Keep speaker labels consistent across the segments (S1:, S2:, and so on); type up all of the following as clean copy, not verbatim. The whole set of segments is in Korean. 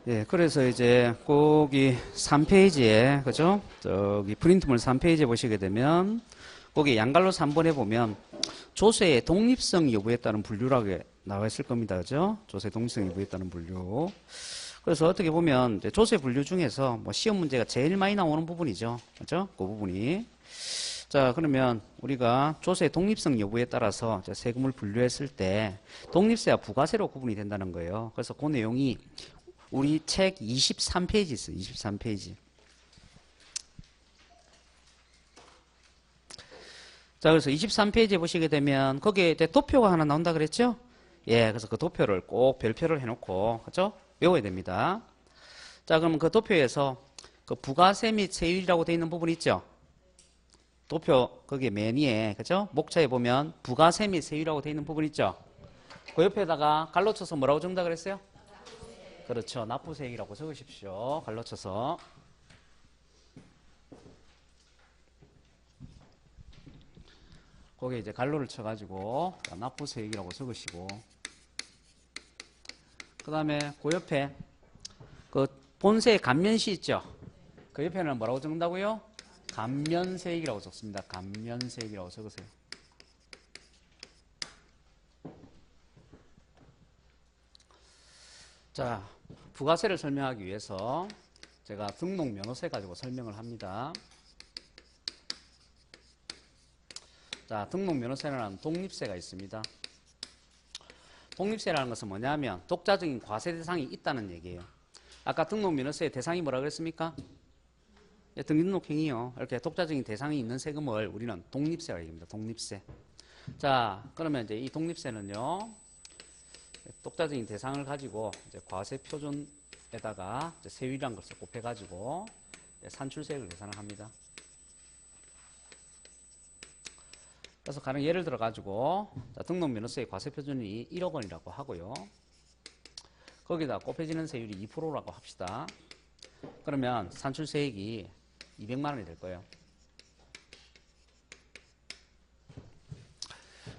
S1: 예, 그래서 이제 거기 3페이지에, 그죠? 저기 프린트물 3페이지에 보시게 되면, 거기 양갈로 3번에 보면, 조세의 독립성 여부에 따른 분류라고 나와 있을 겁니다. 그죠? 조세 독립성 여부에 따른 분류. 그래서 어떻게 보면, 이제 조세 분류 중에서 뭐 시험 문제가 제일 많이 나오는 부분이죠. 그죠? 그 부분이. 자, 그러면 우리가 조세의 독립성 여부에 따라서 세금을 분류했을 때, 독립세와 부가세로 구분이 된다는 거예요. 그래서 그 내용이 우리 책 23페이지 있어요. 23페이지. 자, 그래서 23페이지에 보시게 되면 거기에 도표가 하나 나온다 그랬죠? 예, 그래서 그 도표를 꼭 별표를 해놓고, 그죠? 외워야 됩니다. 자, 그러면 그 도표에서 그 부가세 및 세율이라고 되어 있는 부분 있죠? 도표, 거기에 맨 위에, 그죠? 목차에 보면 부가세 및 세율이라고 되어 있는 부분 있죠? 그 옆에다가 갈로 쳐서 뭐라고 적는다 그랬어요? 그렇죠. 납부세액이라고 적으십시오. 갈로 쳐서. 거기에 이제 갈로를 쳐가지고 납부세액이라고 적으시고, 그 다음에 그 옆에 그 본세 감면시 있죠? 그 옆에는 뭐라고 적는다고요? 감면세액이라고 적습니다. 감면세액이라고 적으세요. 자, 부가세를 설명하기 위해서 제가 등록면허세 가지고 설명을 합니다. 자, 등록면허세는 독립세가 있습니다. 독립세라는 것은 뭐냐면 독자적인 과세 대상이 있다는 얘기예요. 아까 등록면허세의 대상이 뭐라 그랬습니까? 등록행위요. 이렇게 독자적인 대상이 있는 세금을 우리는 독립세라고 얘기합니다. 독립세. 자, 그러면 이제 이 독립세는요, 독자적인 대상을 가지고 이제 과세 표준에다가 이제 세율이라는 것을 곱해가지고 산출세액을 계산을 합니다. 그래서 가령 예를 들어 가지고 등록면허세의 과세 표준이 1억 원이라고 하고요. 거기다 곱해지는 세율이 2%라고 합시다. 그러면 산출세액이 200만 원이 될 거예요.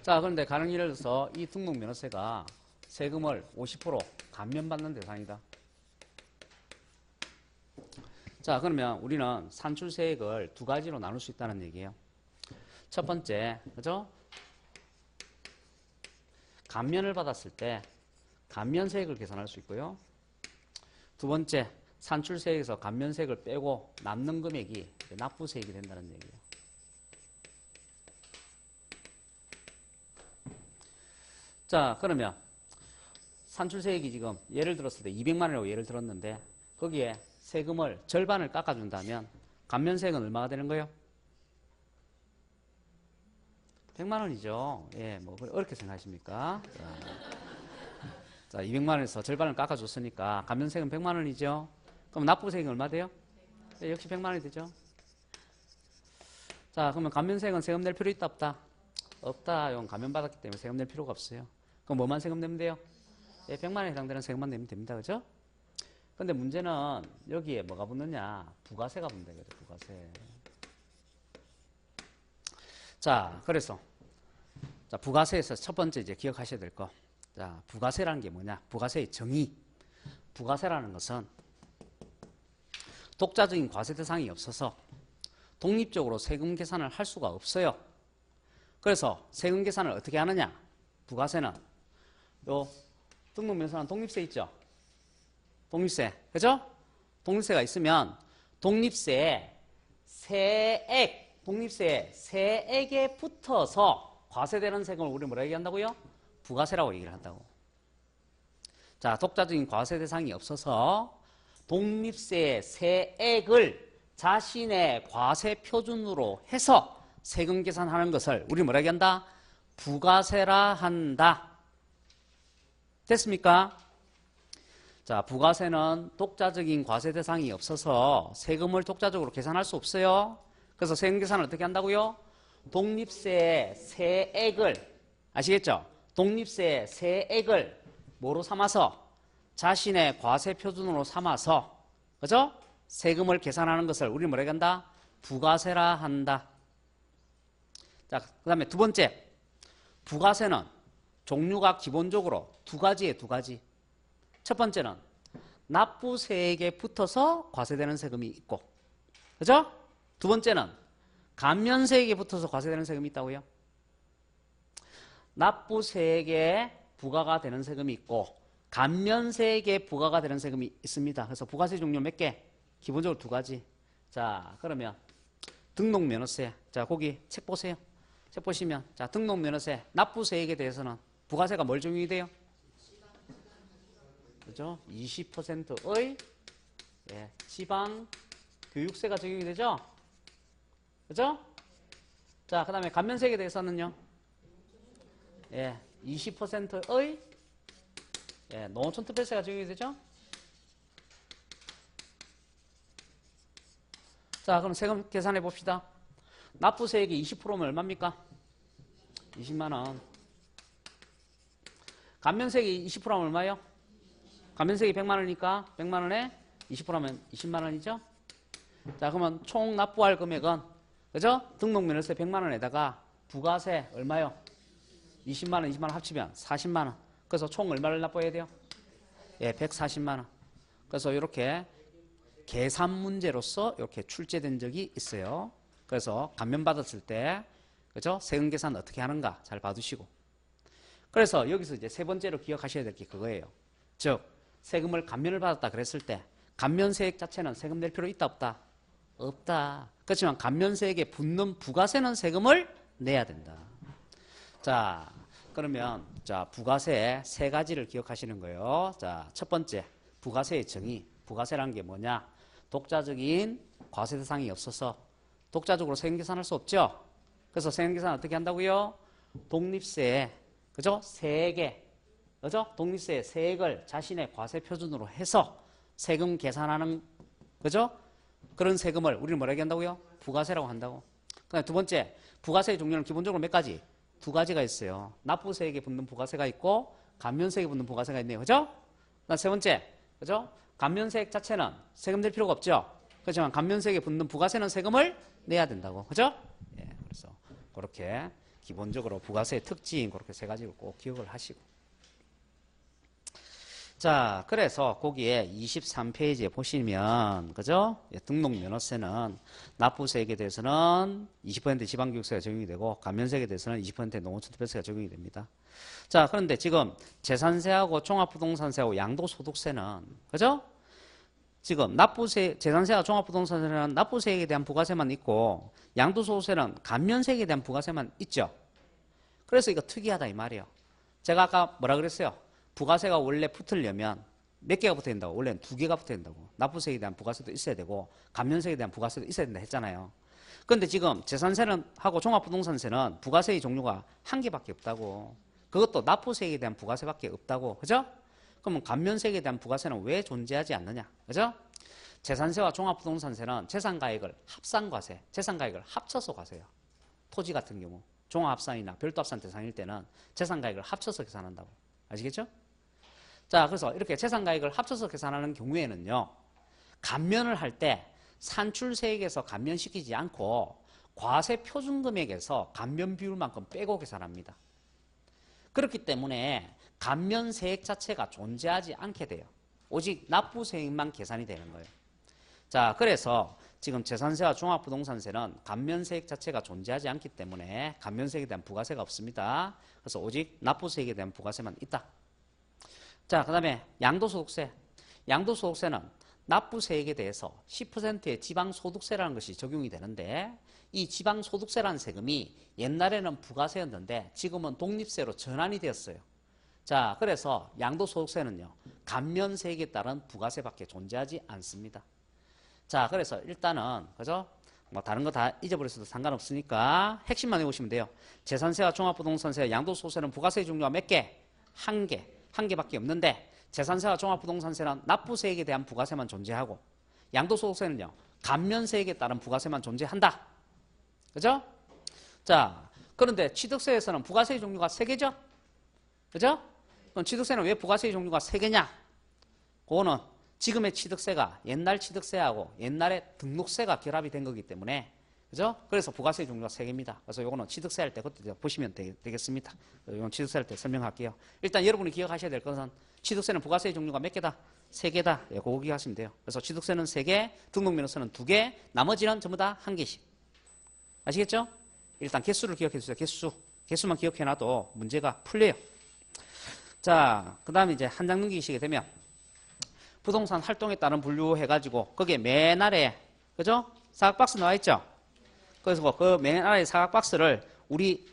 S1: 자, 그런데 가령 예를 들어서 이 등록면허세가 세금을 50% 감면받는 대상이다. 자, 그러면 우리는 산출세액을 두 가지로 나눌 수 있다는 얘기예요. 첫 번째, 그죠? 감면을 받았을 때 감면세액을 계산할 수 있고요. 두 번째, 산출세액에서 감면세액을 빼고 남는 금액이 납부세액이 된다는 얘기예요. 자, 그러면 산출세액이 지금 예를 들었을 때 200만 원이라고 예를 들었는데 거기에 세금을 절반을 깎아준다면 감면세액은 얼마가 되는 거예요? 100만 원이죠. 예, 뭐 어렵게 생각하십니까? 자, 200만 원에서 절반을 깎아줬으니까 감면세액은 100만 원이죠. 그럼 납부세액은 얼마 돼요? 네, 역시 100만 원이 되죠. 자, 그러면 감면세액은 세금 낼 필요 있다 없다? 없다. 이건 감면받았기 때문에 세금 낼 필요가 없어요. 그럼 뭐만 세금 내면 돼요? 예, 100만 원에 해당되는 세금만 내면 됩니다. 그죠? 근데 문제는 여기에 뭐가 붙느냐? 부가세가 붙는다. 그죠? 부가세. 자, 그래서 자, 부가세에서 첫 번째 이제 기억하셔야 될 거. 자, 부가세라는 게 뭐냐? 부가세의 정의. 부가세라는 것은 독자적인 과세 대상이 없어서 독립적으로 세금 계산을 할 수가 없어요. 그래서 세금 계산을 어떻게 하느냐? 부가세는 요 등록면허세는 독립세 있죠? 독립세. 그죠? 독립세가 있으면 독립세의 세액, 독립세의 세액에 붙어서 과세되는 세금을 우리 뭐라 얘기한다고요? 부가세라고 얘기를 한다고. 자, 독자적인 과세 대상이 없어서 독립세의 세액을 자신의 과세 표준으로 해서 세금 계산하는 것을 우리 뭐라 얘기한다? 부가세라 한다. 됐습니까? 자, 부가세는 독자적인 과세 대상이 없어서 세금을 독자적으로 계산할 수 없어요. 그래서 세금 계산을 어떻게 한다고요? 독립세의 세액을, 아시겠죠? 독립세의 세액을 뭐로 삼아서? 자신의 과세 표준으로 삼아서, 그죠? 세금을 계산하는 것을 우리 뭐라 한다? 부가세라 한다. 자, 그 다음에 두 번째, 부가세는 종류가 기본적으로 두 가지예요. 두 가지. 첫 번째는 납부세액에 붙어서 과세되는 세금이 있고, 그죠? 두 번째는 감면세액에 붙어서 과세되는 세금이 있다고요. 납부세액에 부과가 되는 세금이 있고 감면세액에 부과가 되는 세금이 있습니다. 그래서 부가세 종류 몇 개? 기본적으로 두 가지. 자, 그러면 등록면허세. 자, 거기 책 보세요. 책 보시면 자, 등록면허세, 납부세액에 대해서는 부가세가 뭘 적용이 돼요? 그죠? 20%의 지방 교육세가 적용이 되죠? 그죠? 자, 그 다음에 감면세액에 대해서는요? 20%의 농어촌 특별세가 적용이 되죠? 자, 그럼 세금 계산해 봅시다. 납부세액이 20%면 얼마입니까? 20만원. 감면세액이 20%면 얼마예요? 감면세액이 100만원이니까 100만원에 20%면 20만원이죠? 자, 그러면 총 납부할 금액은, 그죠? 등록면허세 100만원에다가 부가세 얼마요? 20만원, 20만원 합치면 40만원. 그래서 총 얼마를 납부해야 돼요? 140만원. 그래서 이렇게 계산 문제로서 이렇게 출제된 적이 있어요. 그래서 감면받았을 때, 그죠? 세금 계산 어떻게 하는가 잘 봐두시고. 그래서 여기서 이제 세 번째로 기억하셔야 될 게 그거예요. 즉, 세금을 감면을 받았다 그랬을 때, 감면세액 자체는 세금 낼 필요 있다 없다? 없다. 그렇지만 감면세액에 붙는 부가세는 세금을 내야 된다. 자, 그러면 자, 부가세 세 가지를 기억하시는 거예요. 자, 첫 번째, 부가세의 정의. 부가세라는 게 뭐냐? 독자적인 과세 대상이 없어서 독자적으로 세금 계산할 수 없죠. 그래서 세금 계산 어떻게 한다고요? 독립세, 그죠? 세액에, 그죠? 독립세 세액을 자신의 과세 표준으로 해서 세금 계산하는, 그죠? 그런 세금을 우리는 뭐라고 한다고요? 부가세라고 한다고. 그다음에 두 번째, 부가세의 종류는 기본적으로 몇 가지? 두 가지가 있어요. 납부세액에 붙는 부가세가 있고 감면세액에 붙는 부가세가 있네요. 그죠? 그다음 세 번째, 그죠? 감면세액 자체는 세금 낼 필요가 없죠. 그렇지만 감면세액에 붙는 부가세는 세금을 내야 된다고. 그죠? 그래서 그렇게 기본적으로 부가세의 특징 그렇게 세 가지를 꼭 기억을 하시고. 자, 그래서 거기에 23페이지에 보시면, 그죠? 등록면허세는 납부세액에 대해서는 20% 지방교육세가 적용이 되고, 감면세액에 대해서는 20% 농어촌 특별세가 적용이 됩니다. 자, 그런데 지금 재산세하고 종합부동산세하고 양도소득세는, 그죠? 지금 재산세와 종합부동산세는 납부세액에 대한 부가세만 있고, 양도소득세는 감면세액에 대한 부가세만 있죠. 그래서 이거 특이하다 이 말이에요. 제가 아까 뭐라 그랬어요? 부가세가 원래 붙으려면 몇 개가 붙어야 된다고? 원래는 두 개가 붙어야 된다고. 납부세액에 대한 부가세도 있어야 되고 감면세액에 대한 부가세도 있어야 된다 했잖아요. 그런데 지금 재산세는 하고 종합부동산세는 부가세의 종류가 한 개밖에 없다고. 그것도 납부세액에 대한 부가세밖에 없다고. 그죠? 그러면 감면세액에 대한 부가세는 왜 존재하지 않느냐? 그죠? 재산세와 종합부동산세는 재산가액을 합산과세, 재산가액을 합쳐서 과세해요. 토지 같은 경우 종합합산이나 별도합산 대상일 때는 재산가액을 합쳐서 계산한다고. 아시겠죠? 자, 그래서 이렇게 재산가액을 합쳐서 계산하는 경우에는요, 감면을 할 때 산출세액에서 감면시키지 않고 과세 표준금액에서 감면 비율만큼 빼고 계산합니다. 그렇기 때문에 감면세액 자체가 존재하지 않게 돼요. 오직 납부세액만 계산이 되는 거예요. 자, 그래서 지금 재산세와 종합부동산세는 감면세액 자체가 존재하지 않기 때문에 감면세액에 대한 부가세가 없습니다. 그래서 오직 납부세액에 대한 부가세만 있다. 자, 그 다음에 양도소득세. 양도소득세는 납부세액에 대해서 10%의 지방소득세라는 것이 적용이 되는데, 이 지방소득세라는 세금이 옛날에는 부가세였는데 지금은 독립세로 전환이 되었어요. 자, 그래서 양도소득세는요, 감면세액에 따른 부가세밖에 존재하지 않습니다. 자, 그래서 일단은, 그죠? 뭐 다른 거 다 잊어버렸어도 상관없으니까 핵심만 해보시면 돼요. 재산세와 종합부동산세, 양도소득세는 부가세 종류가 몇 개? 한 개. 한 개밖에 없는데, 재산세와 종합부동산세는 납부세액에 대한 부가세만 존재하고, 양도소득세는요, 감면세액에 따른 부가세만 존재한다. 그죠? 자, 그런데 취득세에서는 부가세의 종류가 세 개죠? 그죠? 그럼 취득세는 왜 부가세의 종류가 세 개냐? 그거는 지금의 취득세가 옛날 취득세하고 옛날에 등록세가 결합이 된 거기 때문에 그죠? 그래서 부가세 종류가 3개입니다. 그래서 요거는 취득세 할 때 그때 보시면 되겠습니다. 이건 취득세 할 때 설명할게요. 일단 여러분이 기억하셔야 될 것은 취득세는 부가세 종류가 몇 개다? 3개다. 예, 그거 기억하시면 돼요. 그래서 취득세는 3개, 등록면허세는 2개, 나머지는 전부 다 1개씩. 아시겠죠? 일단 개수를 기억해 주세요. 개수만 기억해놔도 문제가 풀려요. 자, 그 다음에 이제 한 장 넘기시게 되면 부동산 활동에 따른 분류해가지고 거기에 맨 아래에, 그죠? 사각박스 나와 있죠? 그래서 그 맨 아래 사각박스를 우리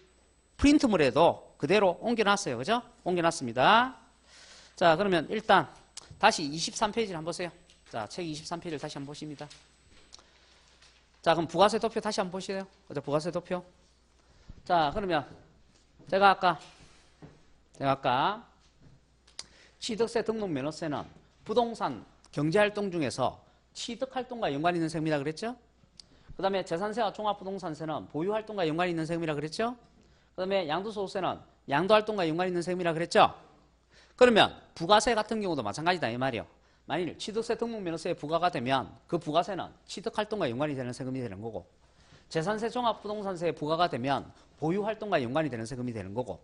S1: 프린트물에도 그대로 옮겨놨어요. 그죠? 옮겨놨습니다. 자, 그러면 일단 다시 23페이지를 한번 보세요. 자, 책 23페이지를 다시 한번 보십니다. 자, 그럼 부가세 도표 다시 한번 보시래요. 그죠? 부가세 도표. 자, 그러면 제가 아까 취득세 등록 면허세는 부동산 경제활동 중에서 취득활동과 연관이 있는 세금이라 그랬죠? 그 다음에 재산세와 종합부동산세는 보유활동과 연관이 있는 세금이라 그랬죠? 그 다음에 양도소득세는 양도활동과 연관이 있는 세금이라 그랬죠? 그러면 부가세 같은 경우도 마찬가지다 이 말이요. 만일 취득세 등록면허세에 부과가 되면 그 부가세는 취득활동과 연관이 되는 세금이 되는 거고, 재산세 종합부동산세에 부과가 되면 보유활동과 연관이 되는 세금이 되는 거고,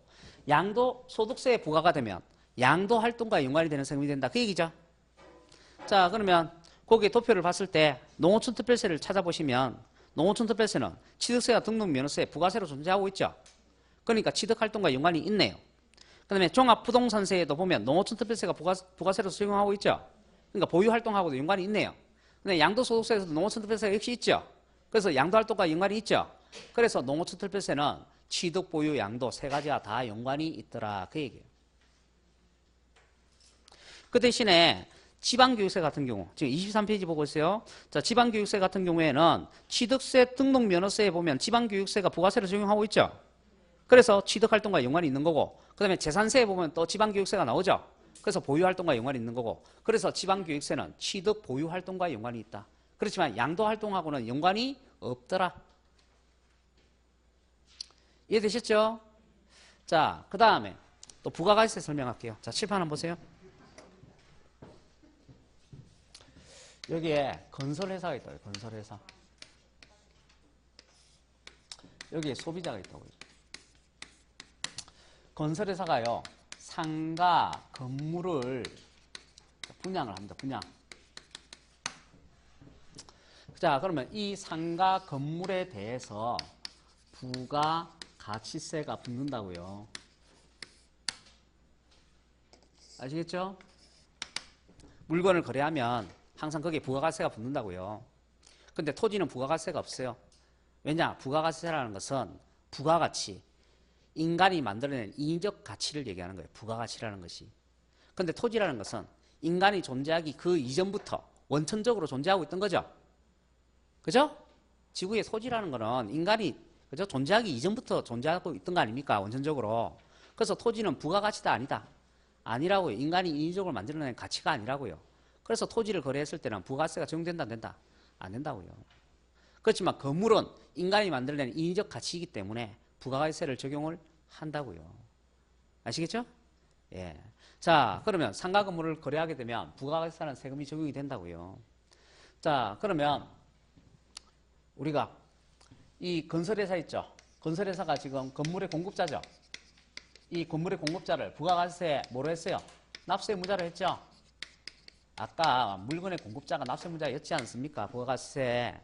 S1: 양도소득세에 부과가 되면 양도활동과 연관이 되는 세금이 된다 그 얘기죠. 자, 그러면 거기 도표를 봤을 때 농어촌 특별세를 찾아보시면 농어촌 특별세는 취득세와 등록면허세, 부가세로 존재하고 있죠. 그러니까 취득활동과 연관이 있네요. 그 다음에 종합부동산세에도 보면 농어촌 특별세가 부가세로 적용하고 있죠. 그러니까 보유활동하고도 연관이 있네요. 근데 양도소득세에서도 농어촌 특별세가 역시 있죠. 그래서 양도활동과 연관이 있죠. 그래서 농어촌 특별세는 취득, 보유, 양도 3가지와 다 연관이 있더라 그 얘기예요. 그 대신에 지방교육세 같은 경우, 지금 23페이지 보고 있어요. 자, 지방교육세 같은 경우에는 취득세 등록면허세에 보면 지방교육세가 부가세로 적용하고 있죠. 그래서 취득활동과 연관이 있는 거고, 그 다음에 재산세에 보면 또 지방교육세가 나오죠. 그래서 보유활동과 연관이 있는 거고, 그래서 지방교육세는 취득, 보유활동과 연관이 있다. 그렇지만 양도활동하고는 연관이 없더라. 이해되셨죠? 자, 그 다음에 또 부가가치세 설명할게요. 자, 칠판 한번 보세요. 여기에 건설회사가 있다고요. 건설회사. 여기에 소비자가 있다고요. 건설회사가요, 상가, 건물을 분양을 합니다. 분양. 자, 그러면 이 상가, 건물에 대해서 부가가치세가 붙는다고요. 아시겠죠? 물건을 거래하면 항상 거기에 부가가치세가 붙는다고요. 근데 토지는 부가가치세가 없어요. 왜냐? 부가가치세라는 것은 부가가치, 인간이 만들어낸 인적 가치를 얘기하는 거예요. 부가가치라는 것이. 근데 토지라는 것은 인간이 존재하기 그 이전부터 원천적으로 존재하고 있던 거죠. 그죠? 지구의 토지라는 거는 인간이 그죠? 존재하기 이전부터 존재하고 있던 거 아닙니까? 원천적으로. 그래서 토지는 부가가치다 아니다. 아니라고요. 인간이 인위적으로 만들어낸 가치가 아니라고요. 그래서 토지를 거래했을 때는 부가세가 적용된다 안 된다? 안 된다고요. 그렇지만 건물은 인간이 만들어낸 인위적 가치이기 때문에 부가가치세를 적용을 한다고요. 아시겠죠? 예. 자, 그러면 상가 건물을 거래하게 되면 부가가치세라는 세금이 적용이 된다고요. 자, 그러면 우리가 이 건설회사 있죠? 건설회사가 지금 건물의 공급자죠? 이 건물의 공급자를 부가가치세 뭐로 했어요? 납세무자로 했죠? 아까 물건의 공급자가 납세무자였지 않습니까? 부가가치세.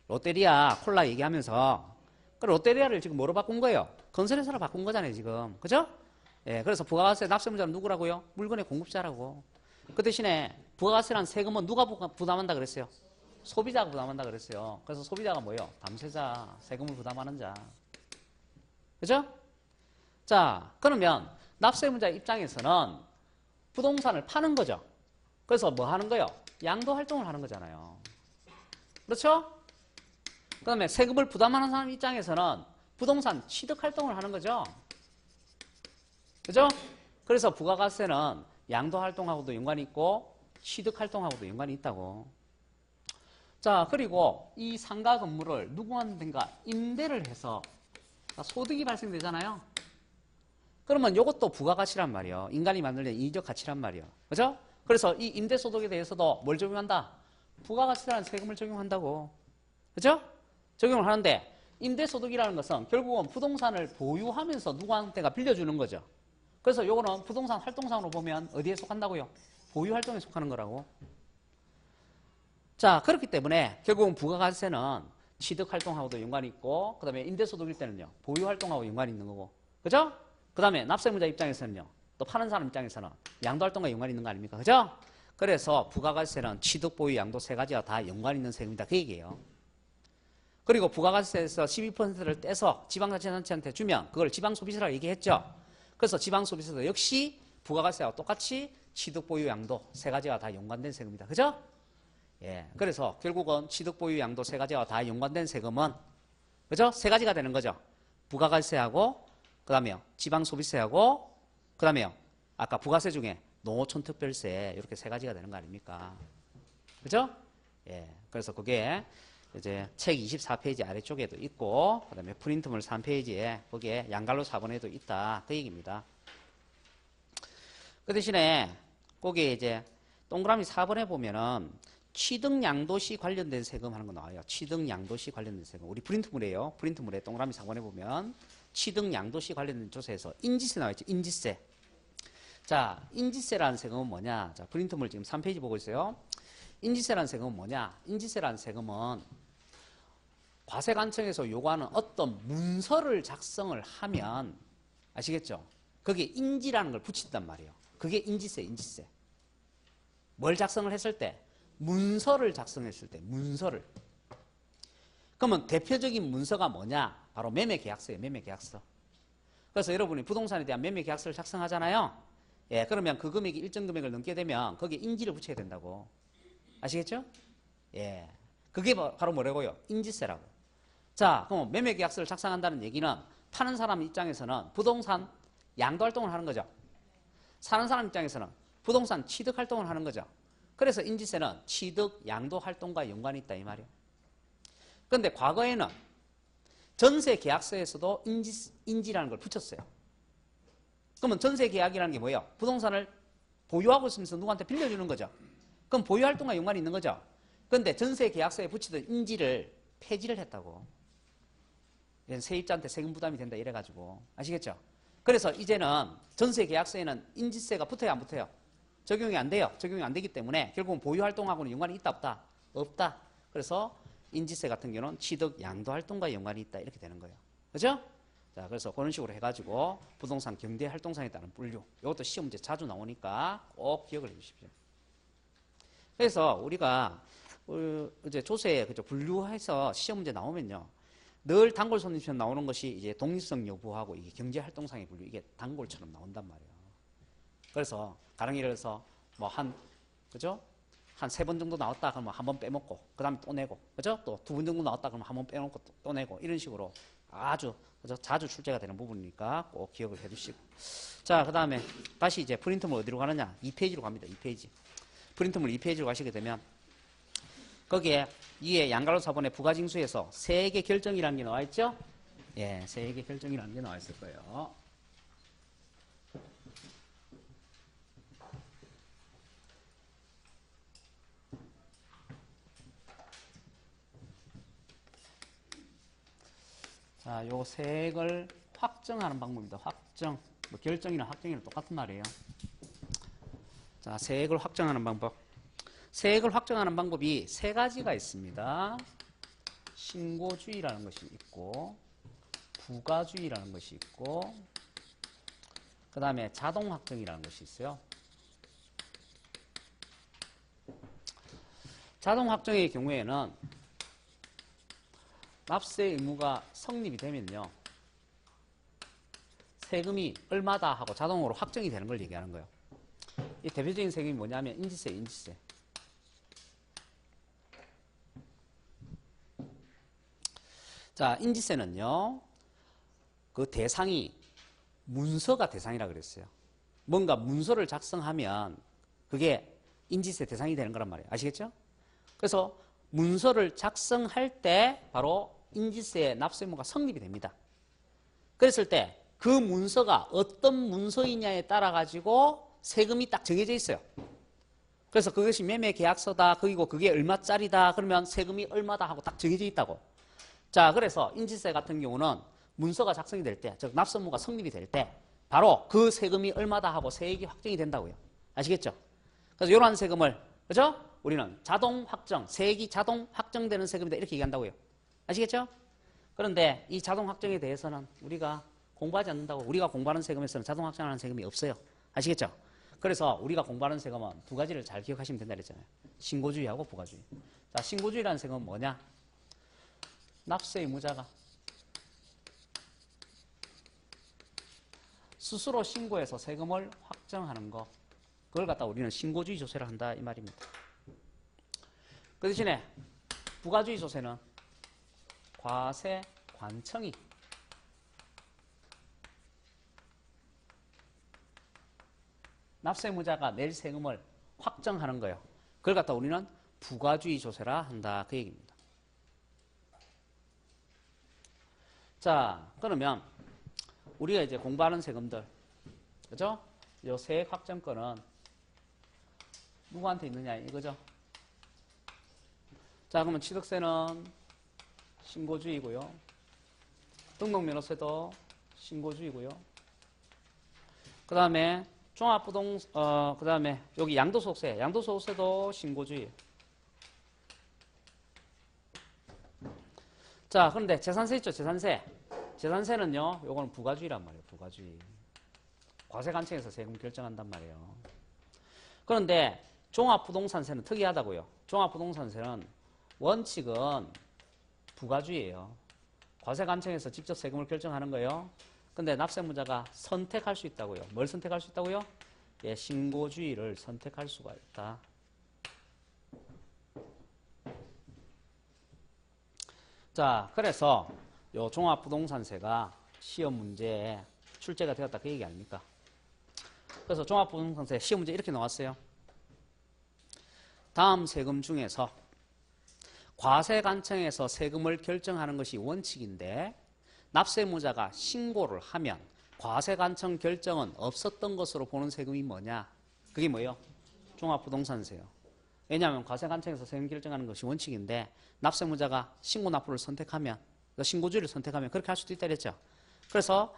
S1: 롯데리아, 콜라 얘기하면서 그 롯데리아를 지금 뭐로 바꾼 거예요? 건설회사로 바꾼 거잖아요, 지금. 그죠? 예, 그래서 부가가치세 납세무자는 누구라고요? 물건의 공급자라고. 그 대신에 부가가치세라는 세금은 누가 부담한다 그랬어요? 소비자가 부담한다 그랬어요. 그래서 소비자가 뭐예요? 담세자, 세금을 부담하는 자. 그죠? 자, 그러면 납세무자 입장에서는 부동산을 파는 거죠. 그래서 뭐 하는 거예요? 양도 활동을 하는 거잖아요. 그렇죠? 그 다음에 세금을 부담하는 사람 입장에서는 부동산 취득 활동을 하는 거죠. 그죠? 그래서 부가가치세는 양도 활동하고도 연관이 있고 취득 활동하고도 연관이 있다고. 자, 그리고 이 상가 건물을 누구한테인가 임대를 해서 소득이 발생되잖아요. 그러면 이것도 부가가치란 말이에요. 인간이 만들어낸 인위적 가치란 말이에요. 그죠? 그래서 이 임대소득에 대해서도 뭘 적용한다? 부가가치라는 세금을 적용한다고. 그죠? 적용을 하는데 임대소득이라는 것은 결국은 부동산을 보유하면서 누구한테가 빌려주는 거죠. 그래서 요거는 부동산 활동상으로 보면 어디에 속한다고요? 보유활동에 속하는 거라고. 자, 그렇기 때문에 결국은 부가가치세는 취득활동하고도 연관이 있고, 그 다음에 임대소득일 때는요, 보유활동하고 연관이 있는 거고. 그죠? 그 다음에 납세문자 입장에서는요, 또 파는 사람 입장에서는 양도활동과 연관이 있는 거 아닙니까? 그죠? 그래서 부가가치세는 취득, 보유, 양도 세 가지와 다 연관이 있는 세금이다. 그 얘기예요. 그리고 부가가치세에서 12%를 떼서 지방자치단체한테 주면 그걸 지방소비세라고 얘기했죠. 그래서 지방소비세도 역시 부가가치세와 똑같이 취득, 보유, 양도 세 가지와 다 연관된 세금이다. 그죠? 예. 그래서 결국은 취득, 보유, 양도 세 가지와 다 연관된 세금은 그죠? 세 가지가 되는 거죠. 부가가치세하고 그 다음에요. 지방소비세하고 그 다음에요. 아까 부가세 중에 농어촌특별세 이렇게 세 가지가 되는 거 아닙니까? 그죠? 예. 그래서 그게 이제 책 24페이지 아래쪽에도 있고 그 다음에 프린트물 3페이지에 거기에 양갈로 4번에도 있다. 그 얘기입니다. 그 대신에 거기에 이제 동그라미 4번에 보면은 취득양도시 관련된 세금 하는 거 나와요. 취득양도시 관련된 세금. 우리 프린트물이에요. 프린트물에 동그라미 4번에 보면 취득양도시 관련된 조세에서 인지세 나와 있죠. 인지세. 자, 인지세라는 세금은 뭐냐? 자, 프린트물 지금 3페이지 보고 있어요. 인지세라는 세금은 뭐냐? 인지세라는 세금은 과세관청에서 요구하는 어떤 문서를 작성을 하면 아시겠죠? 거기에 인지라는 걸 붙인단 말이에요. 그게 인지세, 인지세. 뭘 작성을 했을 때? 문서를 작성했을 때, 문서를. 그러면 대표적인 문서가 뭐냐? 바로 매매계약서예요, 매매계약서. 그래서 여러분이 부동산에 대한 매매계약서를 작성하잖아요. 예, 그러면 그 금액이 일정 금액을 넘게 되면 거기에 인지를 붙여야 된다고. 아시겠죠? 예. 그게 바로 뭐라고요? 인지세라고. 자, 그럼 매매계약서를 작성한다는 얘기는 파는 사람 입장에서는 부동산 양도활동을 하는 거죠. 사는 사람 입장에서는 부동산 취득활동을 하는 거죠. 그래서 인지세는 취득, 양도 활동과 연관이 있다 이 말이에요. 그런데 과거에는 전세 계약서에서도 인지라는 걸 붙였어요. 그러면 전세 계약이라는 게 뭐예요? 부동산을 보유하고 있으면서 누구한테 빌려주는 거죠. 그럼 보유 활동과 연관이 있는 거죠. 그런데 전세 계약서에 붙이던 인지를 폐지를 했다고. 세입자한테 세금 부담이 된다 이래가지고. 아시겠죠? 그래서 이제는 전세 계약서에는 인지세가 붙어야 안 붙어요? 적용이 안 돼요. 적용이 안 되기 때문에 결국은 보유 활동하고는 연관이 있다 없다? 없다. 그래서 인지세 같은 경우는 취득 양도 활동과 연관이 있다 이렇게 되는 거예요. 그죠? 자, 그래서 그런 식으로 해가지고 부동산 경제 활동상에 따른 분류. 이것도 시험 문제 자주 나오니까 꼭 기억을 해주십시오. 그래서 우리가 이제 조세 그죠 분류해서 시험 문제 나오면요. 늘 단골 손님 시험 나오는 것이 이제 독립성 여부하고 이게 경제 활동상의 분류 이게 단골처럼 나온단 말이에요. 그래서 가령 예를 들어서 뭐 그죠? 한 3번 정도 나왔다 그러면 한 번 빼먹고 그 다음에 또 내고 그죠? 또 2번 정도 나왔다 그러면 한 번 빼먹고 또 내고 이런 식으로 아주 그죠? 자주 출제가 되는 부분이니까 꼭 기억을 해주시고. 자, 그 다음에 다시 이제 프린트물 어디로 가느냐? 2페이지로 갑니다. 2페이지. 프린트물 2페이지로 가시게 되면 거기에 이에 양갈로 4번의 부가징수에서 세액의 결정이라는 게 나와 있죠? 예, 세액의 결정이라는 게 나와 있을 거예요. 자, 요 세액을 확정하는 방법입니다. 확정. 뭐 결정이나 확정이나 똑같은 말이에요. 자, 세액을 확정하는 방법. 세액을 확정하는 방법이 세 가지가 있습니다. 신고주의라는 것이 있고, 부가주의라는 것이 있고, 그 다음에 자동확정이라는 것이 있어요. 자동확정의 경우에는 납세 의무가 성립이 되면요. 세금이 얼마다 하고 자동으로 확정이 되는 걸 얘기하는 거예요. 이 대표적인 세금이 뭐냐면 인지세, 인지세. 자, 인지세는요. 그 대상이 문서가 대상이라 그랬어요. 뭔가 문서를 작성하면 그게 인지세 대상이 되는 거란 말이에요. 아시겠죠? 그래서 문서를 작성할 때 바로 인지세 납세 의무가 성립이 됩니다. 그랬을 때 그 문서가 어떤 문서이냐에 따라 가지고 세금이 딱 정해져 있어요. 그래서 그것이 매매 계약서다. 그리고 그게 얼마짜리다. 그러면 세금이 얼마다 하고 딱 정해져 있다고. 자, 그래서 인지세 같은 경우는 문서가 작성이 될 때, 즉 납세의무가 성립이 될 때 바로 그 세금이 얼마다 하고 세액이 확정이 된다고요. 아시겠죠? 그래서 이러한 세금을, 그죠? 우리는 자동 확정, 세액이 자동 확정되는 세금이다 이렇게 얘기한다고요. 아시겠죠? 그런데 이 자동 확정에 대해서는 우리가 공부하지 않는다고. 우리가 공부하는 세금에서는 자동 확정하는 세금이 없어요. 아시겠죠? 그래서 우리가 공부하는 세금은 두 가지를 잘 기억하시면 된다 그랬잖아요. 신고주의하고 부가주의. 자, 신고주의라는 세금은 뭐냐? 납세 의무자가 스스로 신고해서 세금을 확정하는 거, 그걸 갖다 우리는 신고주의 조세를 한다 이 말입니다. 그 대신에 부가주의 조세는 과세 관청이 납세 의무자가 낼 세금을 확정하는 거예요. 그걸 갖다 우리는 부가주의 조세라 한다 그 얘기입니다. 자, 그러면 우리가 이제 공부하는 세금들, 그죠? 이 세액 확정권은 누구한테 있느냐 이거죠? 자, 그러면 취득세는 신고주의고요. 등록면허세도 신고주의고요. 그 다음에 그 다음에 여기 양도소득세, 양도소득세도 신고주의. 자, 그런데 재산세 있죠, 재산세. 재산세는요, 요거는 부가주의란 말이에요, 부가주의. 과세관청에서 세금 결정한단 말이에요. 그런데 종합부동산세는 특이하다고요. 종합부동산세는 원칙은 부가주의예요. 과세관청에서 직접 세금을 결정하는 거예요. 근데 납세의무자가 선택할 수 있다고요. 뭘 선택할 수 있다고요? 예, 신고주의를 선택할 수가 있다. 자, 그래서 요 종합부동산세가 시험 문제에 출제가 되었다 그 얘기 아닙니까? 그래서 종합부동산세 시험 문제 이렇게 나왔어요. 다음 세금 중에서 과세관청에서 세금을 결정하는 것이 원칙인데 납세의무자가 신고를 하면 과세관청 결정은 없었던 것으로 보는 세금이 뭐냐? 그게 뭐예요? 종합부동산세요. 왜냐하면 과세관청에서 세금 결정하는 것이 원칙인데 납세의무자가 신고 납부를 선택하면, 신고주의를 선택하면 그렇게 할 수도 있다 그랬죠. 그래서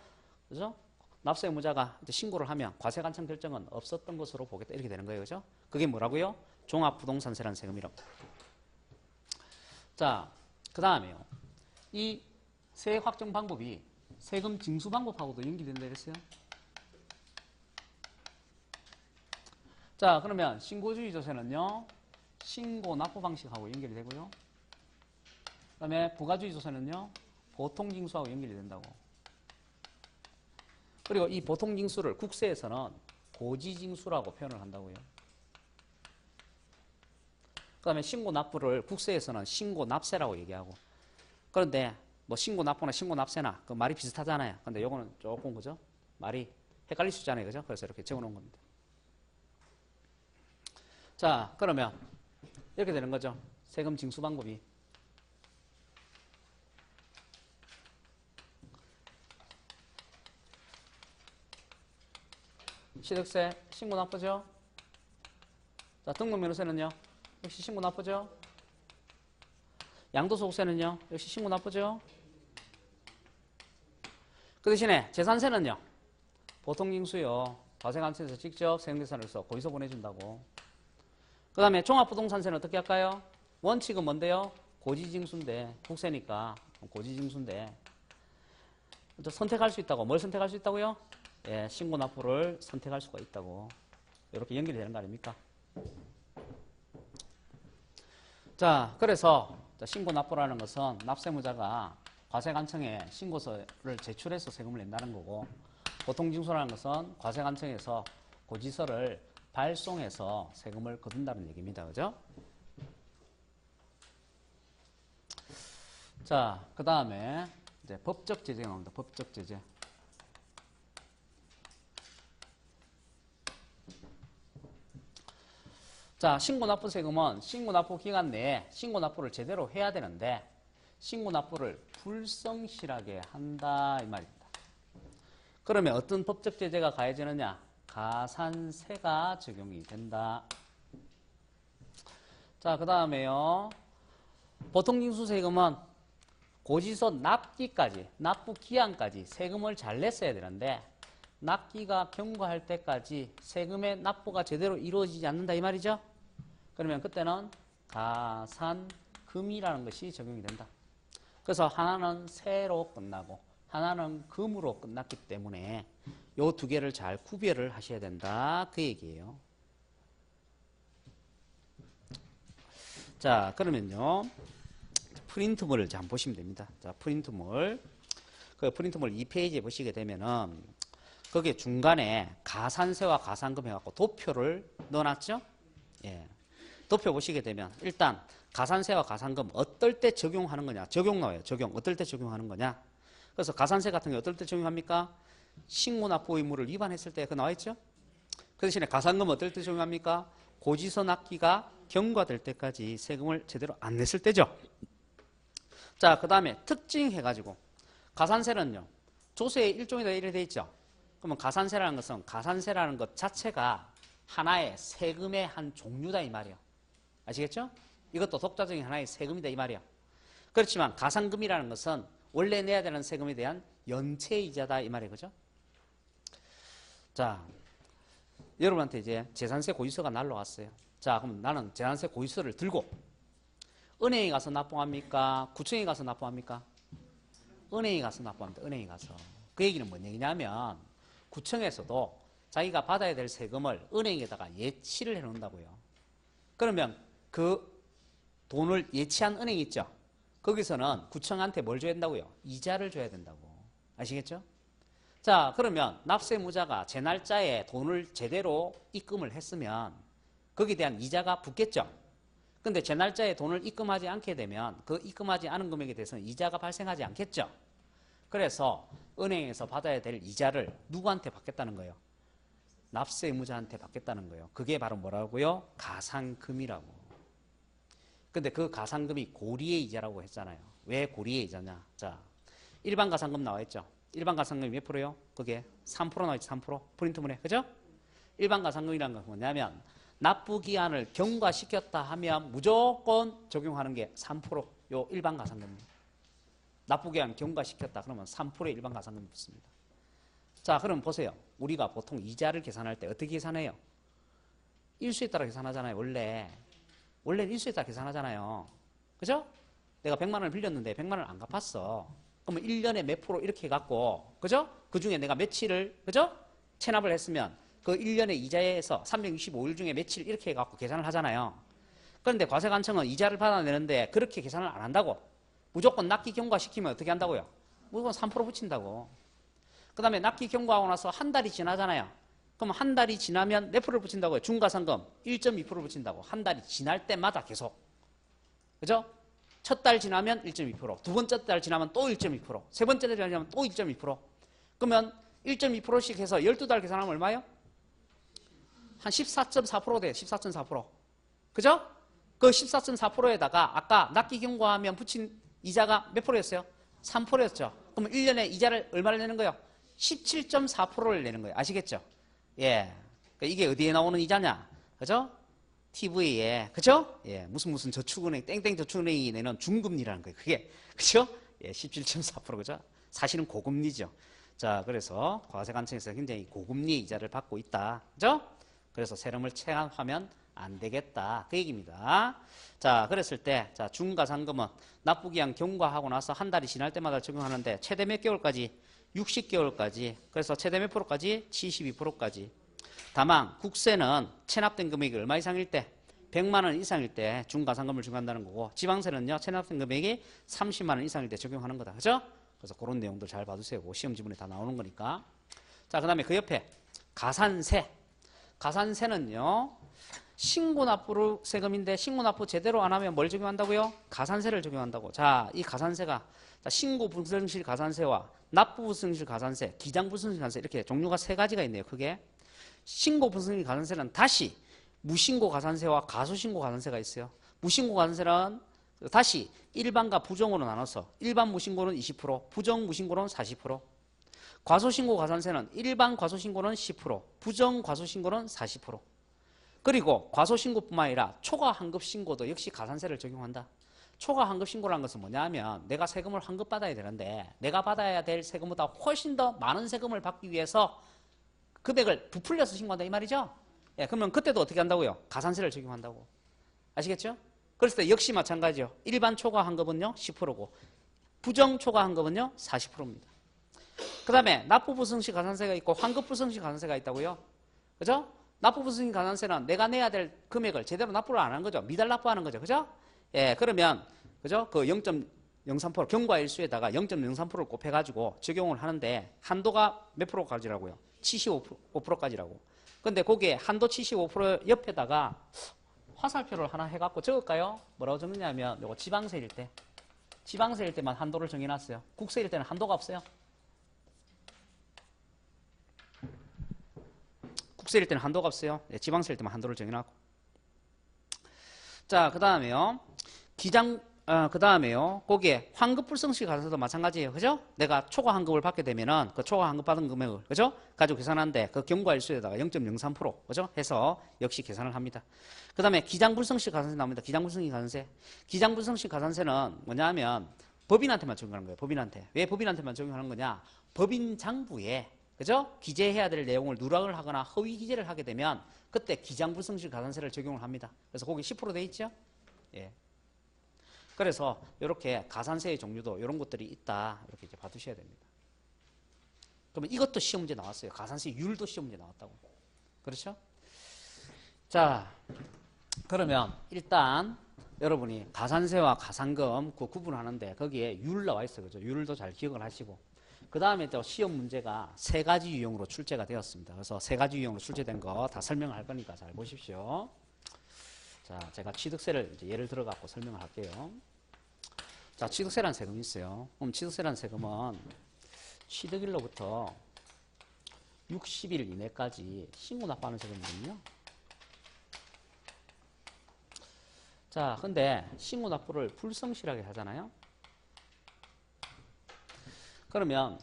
S1: 그죠? 납세의무자가 이제 신고를 하면 과세관청 결정은 없었던 것으로 보겠다 이렇게 되는 거예요, 그죠? 그게 뭐라고요? 종합부동산세라는 세금이라고. 자, 그 다음에요. 이 세액 확정 방법이 세금 징수 방법하고도 연결된다 그랬어요. 자, 그러면 신고주의 조세는요, 신고 납부 방식하고 연결이 되고요. 그 다음에 부가주의 조세는요, 보통징수하고 연결이 된다고. 그리고 이 보통징수를 국세에서는 고지징수라고 표현을 한다고요. 그 다음에 신고 납부를 국세에서는 신고 납세라고 얘기하고. 그런데 뭐 신고 납부나 신고 납세나 그 말이 비슷하잖아요. 근데 요거는 조금 그죠? 말이 헷갈릴 수 있잖아요. 그죠? 그래서 이렇게 적어 놓은 겁니다. 자, 그러면 이렇게 되는 거죠. 세금 징수 방법이. 취득세 신고 납부죠. 자, 등록면허세는요. 역시 신고 납부죠. 양도소득세는요. 역시 신고 납부죠. 그 대신에 재산세는요. 보통징수요. 과세관청에서 직접 세금계산으로서 고지서 보내준다고. 그 다음에 종합부동산세는 어떻게 할까요? 원칙은 뭔데요? 고지징수인데, 국세니까 고지징수인데 선택할 수 있다고. 뭘 선택할 수 있다고요? 예, 신고 납부를 선택할 수가 있다고. 이렇게 연결이 되는 거 아닙니까? 자, 그래서 신고 납부라는 것은 납세의무자가 과세관청에 신고서를 제출해서 세금을 낸다는 거고, 보통징수라는 것은 과세관청에서 고지서를 발송해서 세금을 거둔다는 얘기입니다. 그죠? 자, 그 다음에 이제 법적 제재가 나옵니다. 법적 제재. 자, 신고납부 세금은 신고납부 기간 내에 신고납부를 제대로 해야 되는데 신고납부를 불성실하게 한다 이 말입니다. 그러면 어떤 법적 제재가 가해지느냐? 가산세가 적용이 된다. 자, 그 다음에요. 보통징수세금은 고지서 납기까지, 납부 기한까지 세금을 잘 냈어야 되는데 납기가 경과할 때까지 세금의 납부가 제대로 이루어지지 않는다 이 말이죠. 그러면 그때는 가산금이라는 것이 적용이 된다. 그래서 하나는 세로 끝나고 하나는 금으로 끝났기 때문에 이 두 개를 잘 구별을 하셔야 된다 그 얘기예요. 자, 그러면요 프린트물을 한번 보시면 됩니다. 자, 프린트물. 그 프린트물 2페이지에 보시게 되면은 거기에 중간에 가산세와 가산금 해갖고 도표를 넣어놨죠? 예. 도표 보시게 되면 일단 가산세와 가산금 어떨 때 적용하는 거냐? 적용 나와요. 적용. 어떨 때 적용하는 거냐? 그래서 가산세 같은 게 어떨 때 적용합니까? 신고납부 의무를 위반했을 때 그거 나와 있죠? 그 대신에 가산금 어떨 때 적용합니까? 고지서 납기가 경과될 때까지 세금을 제대로 안 냈을 때죠. 자, 그 다음에 특징 해가지고 가산세는요 조세의 일종이다 이래 돼 있죠. 그러면 가산세라는 것은 가산세라는 것 자체가 하나의 세금의 한 종류다 이 말이에요. 아시겠죠? 이것도 독자적인 하나의 세금이다 이 말이에요. 그렇지만 가산금이라는 것은 원래 내야 되는 세금에 대한 연체이자다 이 말이에요. 그죠? 자, 여러분한테 이제 재산세 고지서가 날라왔어요. 자, 그럼 나는 재산세 고지서를 들고 은행에 가서 납부합니까? 구청에 가서 납부합니까? 은행에 가서 납부합니다. 은행에 가서. 그 얘기는 뭔 얘기냐면 구청에서도 자기가 받아야 될 세금을 은행에다가 예치를 해놓는다고요. 그러면 그 돈을 예치한 은행이 있죠. 거기서는 구청한테 뭘 줘야 된다고요? 이자를 줘야 된다고. 아시겠죠? 자, 그러면 납세무자가 제 날짜에 돈을 제대로 입금을 했으면 거기에 대한 이자가 붙겠죠. 근데 제 날짜에 돈을 입금하지 않게 되면 그 입금하지 않은 금액에 대해서는 이자가 발생하지 않겠죠. 그래서 은행에서 받아야 될 이자를 누구한테 받겠다는 거예요? 납세무자한테 받겠다는 거예요. 그게 바로 뭐라고요? 가산금이라고. 근데 그 가산금이 고리의 이자라고 했잖아요. 왜 고리의 이자냐? 자, 일반 가산금 나와 있죠. 일반 가산금이 몇 프로요? 그게 3% 나와 있죠. 3%. 프린트물에. 그죠? 일반 가산금이라는 건 뭐냐면 납부기한을 경과시켰다 하면 무조건 적용하는 게 3%. 요 일반 가산금입니다. 납부기한 경과시켰다 그러면 3%의 일반 가산금이 붙습니다. 자, 그럼 보세요. 우리가 보통 이자를 계산할 때 어떻게 계산해요? 일수에 따라 계산하잖아요. 원래는 일수에 따라 계산하잖아요. 그죠? 내가 100만 원을 빌렸는데 100만 원을 안 갚았어. 그러면 1년에 몇 프로 이렇게 해갖고, 그죠? 그 중에 내가 며칠을, 그죠? 체납을 했으면 그 1년의 이자에서 365일 중에 며칠 이렇게 해갖고 계산을 하잖아요. 그런데 과세관청은 이자를 받아내는데 그렇게 계산을 안 한다고. 무조건 납기 경과시키면 어떻게 한다고요? 무조건 3% 붙인다고. 그 다음에 납기 경과하고 나서 한 달이 지나잖아요. 그럼 한 달이 지나면 몇 프로를 붙인다고요? 중과상금 1.2% 붙인다고. 한 달이 지날 때마다 계속. 그죠? 첫 달 지나면 1.2%, 두 번째 달 지나면 또 1.2%, 세 번째 달 지나면 또 1.2%. 그러면 1.2%씩 해서 12달 계산하면 얼마예요? 한 14.4% 돼요. 14.4%. 그죠? 그 14.4%에다가 아까 납기 경과하면 붙인 이자가 몇 프로였어요? 3%였죠. 그러면 1년에 이자를 얼마를 내는 거예요? 17.4%를 내는 거예요. 아시겠죠? 예. 이게 어디에 나오는 이자냐? 그죠? TV에, 그죠? 예. 무슨 저축은행, 땡땡 저축은행이 내는 중금리라는 거예요. 그게, 그죠? 예. 17.4%, 그죠? 사실은 고금리죠. 자, 그래서 과세관청에서 굉장히 고금리 이자를 받고 있다. 그죠? 그래서 세금을 체감하면 안 되겠다. 그 얘기입니다. 자, 그랬을 때, 자, 중과상금은 납부기한 경과하고 나서 한 달이 지날 때마다 적용하는데 최대 몇 개월까지? 60개월까지. 그래서 최대 몇 프로까지? 72%까지. 다만 국세는 체납된 금액이 얼마 이상일 때? 100만 원 이상일 때 중과상금을 적용한다는 거고, 지방세는요 체납된 금액이 30만 원 이상일 때 적용하는 거다. 그죠? 그래서 그런 내용들 잘 봐두세요. 시험 지문에 다 나오는 거니까. 자, 그 다음에 그 옆에 가산세. 가산세는요 신고납부 세금인데 신고납부 제대로 안 하면 뭘 적용한다고요? 가산세를 적용한다고. 자, 이 가산세가 신고불성실 가산세와 납부불성실 가산세, 기장불성실 가산세 이렇게 종류가 세 가지가 있네요. 크게. 신고불성실 가산세는 다시 무신고 가산세와 가소신고 가산세가 있어요. 무신고 가산세는 다시 일반과 부정으로 나눠서 일반 무신고는 20%, 부정 무신고는 40%. 과소신고 가산세는 일반 과소신고는 10%, 부정 과소신고는 40%. 그리고 과소신고뿐만 아니라 초과 환급 신고도 역시 가산세를 적용한다. 초과 환급 신고라는 것은 뭐냐면 내가 세금을 환급받아야 되는데 내가 받아야 될 세금보다 훨씬 더 많은 세금을 받기 위해서 금액을 부풀려서 신고한다 이 말이죠. 예, 그러면 그때도 어떻게 한다고요? 가산세를 적용한다고. 아시겠죠? 그랬을 때 역시 마찬가지요. 일반 초과 환급은요 10%고 부정 초과 환급은요 40%입니다. 그 다음에 납부 불성시 가산세가 있고 환급 불성시 가산세가 있다고요. 그죠? 납부 불성시 가산세는 내가 내야 될 금액을 제대로 납부를 안 한 거죠. 미달 납부하는 거죠. 그죠? 예, 그러면 그죠? 그 0.03% 경과일수에다가 0.03%를 곱해가지고 적용을 하는데 한도가 몇 프로까지라고요? 75%까지라고. 근데 거기에 한도 75% 옆에다가 화살표를 하나 해갖고 적을까요? 뭐라고 적느냐면 요거 지방세일 때만 한도를 정해놨어요. 국세일 때는 한도가 없어요. 국세일 때는 한도가 없어요. 네, 지방세일 때만 한도를 정해놨고. 자, 그 다음에요. 그 다음에요. 거기에 환급 불성시 가산세도 마찬가지예요. 그죠? 내가 초과 환급을 받게 되면은 그 초과 환급 받은 금액을, 그죠? 가지고 계산하는데 그 경과일수에다가 0.03%, 그죠? 해서 역시 계산을 합니다. 그 다음에 기장불성시 가산세 나옵니다. 기장불성시 가산세. 기장불성시 가산세는 뭐냐 하면 법인한테만 적용하는 거예요. 법인한테. 왜 법인한테만 적용하는 거냐? 법인 장부에, 그죠? 기재해야 될 내용을 누락을 하거나 허위 기재를 하게 되면 그때 기장불성시 가산세를 적용을 합니다. 그래서 거기 10% 돼 있죠? 예. 그래서 이렇게 가산세의 종류도 이런 것들이 있다. 이렇게 이제 봐두셔야 됩니다. 그러면 이것도 시험 문제 나왔어요. 가산세 율도 시험 문제 나왔다고. 그렇죠? 자, 그러면 일단 여러분이 가산세와 가산금 그 구분하는데 거기에 율 나와 있어요. 그죠? 율도 잘 기억을 하시고. 그 다음에 또 시험 문제가 세 가지 유형으로 출제가 되었습니다. 그래서 세 가지 유형으로 출제된 거 다 설명할 거니까 잘 보십시오. 자, 제가 취득세를 이제 예를 들어 갖고 설명을 할게요. 자, 취득세라는 세금이 있어요. 그럼 취득세라는 세금은 취득일로부터 60일 이내까지 신고 납부하는 세금이거든요. 자, 근데 신고 납부를 불성실하게 하잖아요. 그러면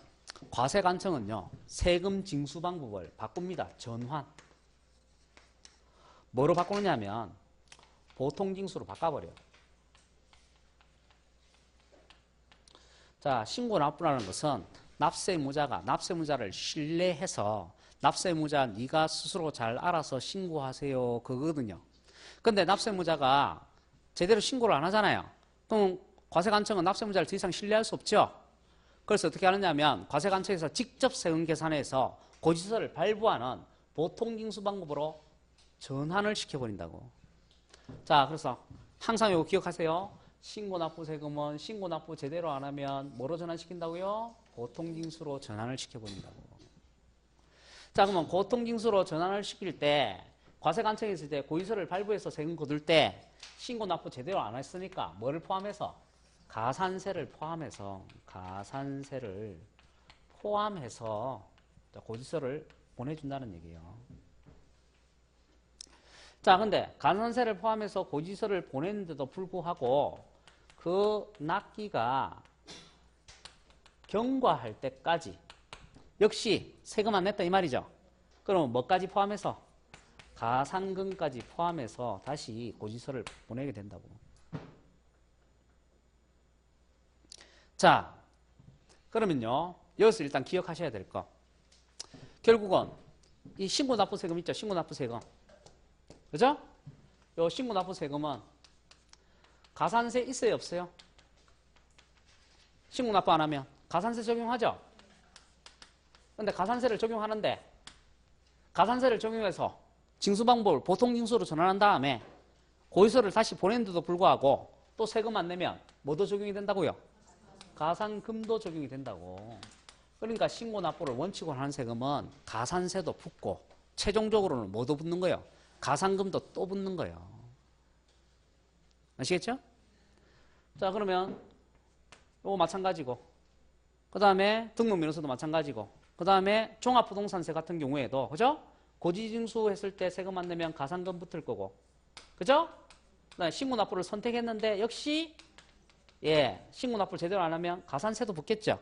S1: 과세관청은요, 세금 징수 방법을 바꿉니다. 전환. 뭐로 바꾸느냐면 보통징수로 바꿔버려요. 자, 신고 납부라는 것은 납세무자가 납세무자를 신뢰해서 납세무자 네가 스스로 잘 알아서 신고하세요 그거거든요. 근데 납세무자가 제대로 신고를 안 하잖아요. 그럼 과세관청은 납세무자를 더 이상 신뢰할 수 없죠. 그래서 어떻게 하느냐면 과세관청에서 직접 세금 계산해서 고지서를 발부하는 보통징수 방법으로 전환을 시켜버린다고. 자, 그래서 항상 이거 기억하세요. 신고납부세금은 신고납부 제대로 안 하면 뭐로 전환시킨다고요? 보통징수로 전환을 시켜버린다고. 자, 그러면 보통징수로 전환을 시킬 때 과세관청에 있을 때 고지서를 발부해서 세금 거둘 때 신고납부 제대로 안 했으니까 뭐를 포함해서? 가산세를 포함해서 고지서를 보내준다는 얘기예요. 자, 근데 가산세를 포함해서 고지서를 보냈는데도 불구하고 그 납기가 경과할 때까지 역시 세금 안 냈다 이 말이죠. 그럼 뭐까지 포함해서? 가산금까지 포함해서 다시 고지서를 보내게 된다고. 자, 그러면요. 여기서 일단 기억하셔야 될 거. 결국은 이 신고납부세금 있죠. 신고납부세금. 그죠? 요 신고납부세금은 가산세 있어요, 없어요? 신고납부 안 하면 가산세 적용하죠? 근데 가산세를 적용하는데 가산세를 적용해서 징수방법을 보통징수로 전환한 다음에 고지서를 다시 보냈는데도 불구하고 또 세금 안 내면 뭐도 적용이 된다고요? 가산금도 적용이 된다고. 그러니까 신고납부를 원칙으로 하는 세금은 가산세도 붙고 최종적으로는 뭐도 붙는 거예요? 가산금도 또 붙는 거예요. 아시겠죠? 자, 그러면 이거 마찬가지고 그 다음에 등록면허서도 마찬가지고 그 다음에 종합부동산세 같은 경우에도 그죠? 고지징수 했을 때 세금 안 내면 가산금 붙을 거고 그죠? 그다음에 신고납부를 선택했는데 역시 신고납부를 제대로 안 하면 가산세도 붙겠죠.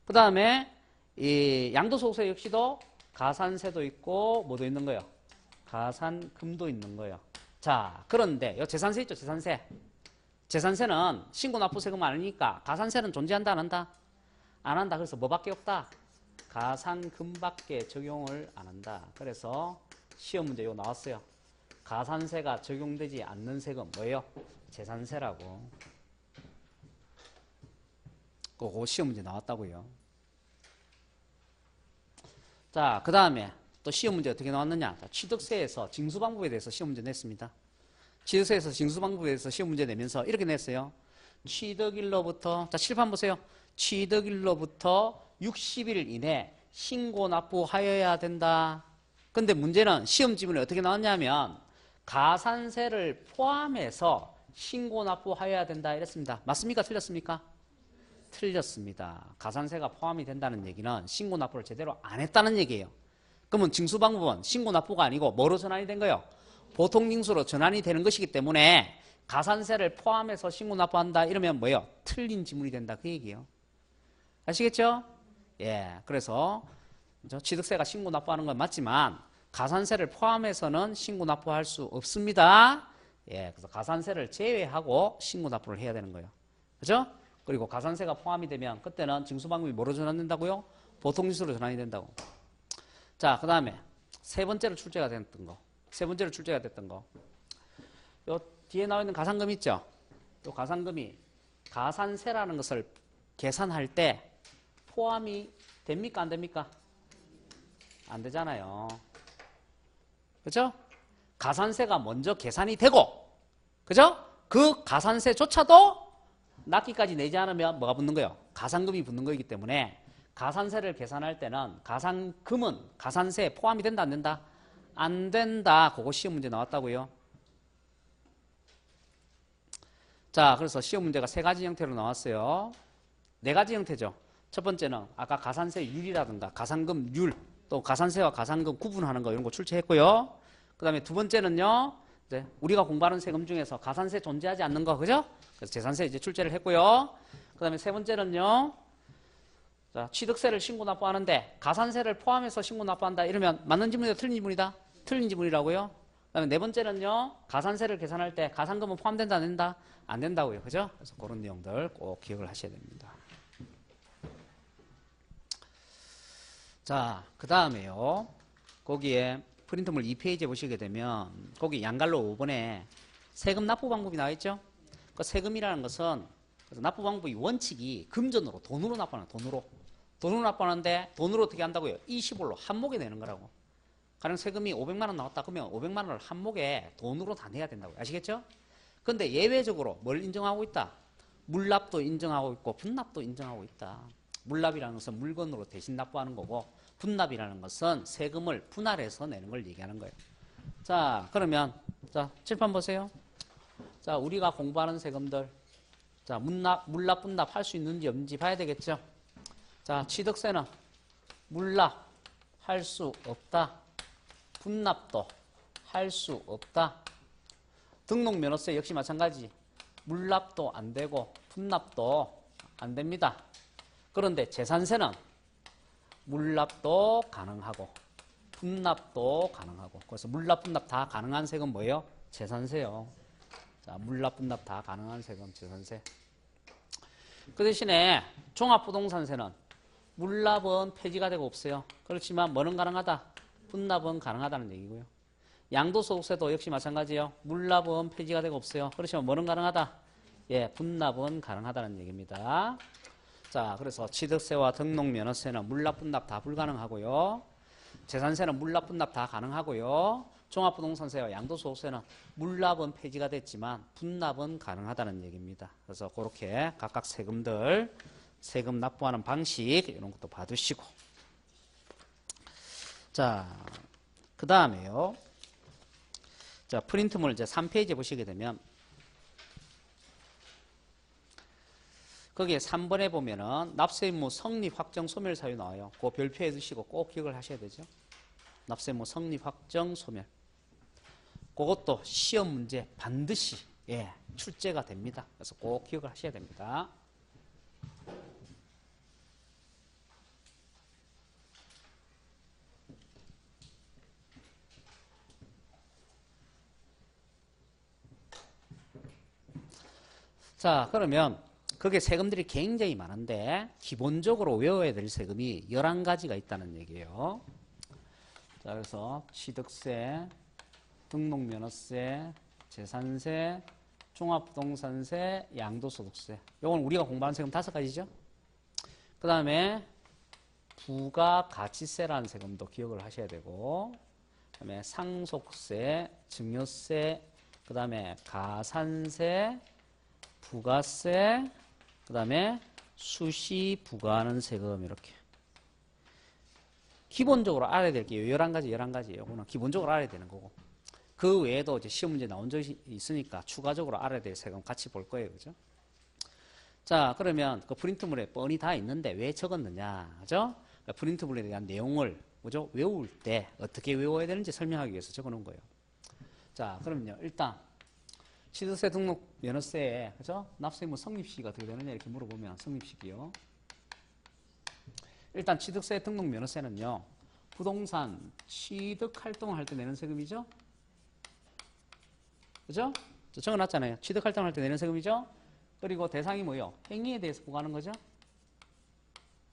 S1: 그 다음에 이 양도소득세 역시도 가산세도 있고 뭐도 있는 거예요? 가산금도 있는 거예요. 자, 그런데 요 재산세 있죠, 재산세. 재산세는 신고납부세금 아니니까 가산세는 존재한다 안 한다? 안 한다. 그래서 뭐밖에 없다? 가산금밖에 적용을 안 한다. 그래서 시험 문제 이거 나왔어요. 가산세가 적용되지 않는 세금 뭐예요? 재산세라고. 그거 시험 문제 나왔다고요. 자, 그 다음에 또 시험 문제 어떻게 나왔느냐? 자, 취득세에서 징수 방법에 대해서 시험 문제 냈습니다. 취득세에서 징수 방법에 대해서 시험 문제 내면서 이렇게 냈어요. 취득일로부터, 자, 칠판 보세요. 취득일로부터 60일 이내 신고 납부하여야 된다. 근데 문제는 시험 지문에 어떻게 나왔냐면 가산세를 포함해서 신고 납부하여야 된다 이랬습니다. 맞습니까? 틀렸습니까? 틀렸습니다. 가산세가 포함이 된다는 얘기는 신고 납부를 제대로 안 했다는 얘기예요. 그러면 징수 방법은 신고 납부가 아니고 뭐로 전환이 된 거예요? 보통징수로 전환이 되는 것이기 때문에 가산세를 포함해서 신고 납부한다 이러면 뭐예요? 틀린 지문이 된다 그 얘기예요. 아시겠죠? 예, 그래서 취득세가 신고 납부하는 건 맞지만 가산세를 포함해서는 신고 납부할 수 없습니다. 예, 그래서 가산세를 제외하고 신고 납부를 해야 되는 거예요. 그죠? 그리고 가산세가 포함이 되면 그때는 징수 방법이 뭐로 전환된다고요? 보통징수로 전환이 된다고. 자, 그 다음에 세 번째로 출제가 됐던 거. 세 번째로 출제가 됐던 거. 요 뒤에 나와 있는 가산금 있죠? 요 가산금이 가산세라는 것을 계산할 때 포함이 됩니까? 안 됩니까? 안 되잖아요. 그죠? 가산세가 먼저 계산이 되고, 그죠? 그 가산세조차도 납기까지 내지 않으면 뭐가 붙는 거예요? 가산금이 붙는 거이기 때문에 가산세를 계산할 때는 가산금은 가산세에 포함이 된다 안 된다? 안 된다. 그거 시험 문제 나왔다고요. 자, 그래서 시험 문제가 세 가지 형태로 나왔어요. 네 가지 형태죠. 첫 번째는 아까 가산세율이라든가 가산금률 또 가산세와 가산금 구분하는 거 이런 거 출제했고요. 그 다음에 두 번째는요. 이제 우리가 공부하는 세금 중에서 가산세 존재하지 않는 거 그죠? 그래서 재산세 이제 출제를 했고요. 그 다음에 세 번째는요. 자, 취득세를 신고 납부하는데 가산세를 포함해서 신고 납부한다 이러면 맞는 지문이다 틀린 지문이다? 틀린 지문이라고요. 그 다음에 네 번째는요. 가산세를 계산할 때 가산금은 포함된다 안 된다? 안 된다고요. 그죠? 그래서 그런 내용들 꼭 기억을 하셔야 됩니다. 자, 그 다음에요. 거기에 프린트물 2페이지에 보시게 되면 거기 양갈로 5번에 세금 납부 방법이 나와 있죠? 그 세금이라는 것은 납부 방법이 원칙이 금전으로 돈으로 납부하는 돈으로 납부하는데 돈으로 어떻게 한다고요? 20월로 한목에 내는 거라고. 가령 세금이 500만 원 나왔다 그러면 500만 원을 한목에 돈으로 다 내야 된다고요. 아시겠죠? 근데 예외적으로 뭘 인정하고 있다? 물납도 인정하고 있고 분납도 인정하고 있다. 물납이라는 것은 물건으로 대신 납부하는 거고 분납이라는 것은 세금을 분할해서 내는 걸 얘기하는 거예요. 자, 그러면 자 칠판 보세요. 자, 우리가 공부하는 세금들 자 물납 분납 할 수 있는지 없는지 봐야 되겠죠. 자, 취득세는 물납 할 수 없다. 분납도 할 수 없다. 등록면허세 역시 마찬가지. 물납도 안 되고 분납도 안 됩니다. 그런데 재산세는 물납도 가능하고 분납도 가능하고 그래서 물납 분납 다 가능한 세금 뭐예요? 재산세요. 자, 물납 분납 다 가능한 세금 재산세. 그 대신에 종합부동산세는 물납은 폐지가 되고 없어요. 그렇지만 뭐는 가능하다? 분납은 가능하다는 얘기고요. 양도소득세도 역시 마찬가지예요. 물납은 폐지가 되고 없어요. 그렇지만 뭐는 가능하다? 예, 분납은 가능하다는 얘기입니다. 자, 그래서 취득세와 등록면허세는 물납 분납 다 불가능하고요. 재산세는 물납 분납 다 가능하고요. 종합부동산세와 양도소득세는 물납은 폐지가 됐지만 분납은 가능하다는 얘기입니다. 그래서 그렇게 각각 세금들 세금 납부하는 방식 이런 것도 봐두시고 자, 그 다음에요. 자, 프린트물 이제 3페이지에 보시게 되면 거기에 3번에 보면은 납세의무 성립 확정 소멸 사유 나와요. 그거 별표해 두시고 꼭 기억을 하셔야 되죠. 납세의무 성립 확정 소멸. 그것도 시험 문제 반드시 예, 출제가 됩니다. 그래서 꼭 기억을 하셔야 됩니다. 자, 그러면 그게 세금들이 굉장히 많은데 기본적으로 외워야 될 세금이 11가지가 있다는 얘기예요. 자, 그래서 취득세, 등록면허세, 재산세, 종합부동산세, 양도소득세. 요건 우리가 공부하는 세금 5가지죠. 그 다음에 부가가치세라는 세금도 기억을 하셔야 되고, 그 다음에 상속세, 증여세, 그 다음에 가산세, 부가세, 그 다음에 수시 부과하는 세금. 이렇게 기본적으로 알아야 될 게 11가지예요. 이거는 기본적으로 알아야 되는 거고, 그 외에도 이제 시험 문제 나온 적이 있으니까 추가적으로 알아야 될 세금 같이 볼 거예요. 그죠? 자, 그러면 그 프린트물에 뻔히 다 있는데 왜 적었느냐? 그죠? 프린트물에 대한 내용을, 그죠? 외울 때 어떻게 외워야 되는지 설명하기 위해서 적어 놓은 거예요. 자, 그러면요. 일단 취득세 등록 면허세에, 그죠? 납세의무 성립시기가 어떻게 되느냐 이렇게 물어보면 성립시기요. 일단 취득세 등록 면허세는요. 부동산 취득 활동을 할 때 내는 세금이죠. 그죠? 적어놨잖아요. 취득 활동을 할 때 내는 세금이죠. 그리고 대상이 뭐예요? 행위에 대해서 부과하는 거죠.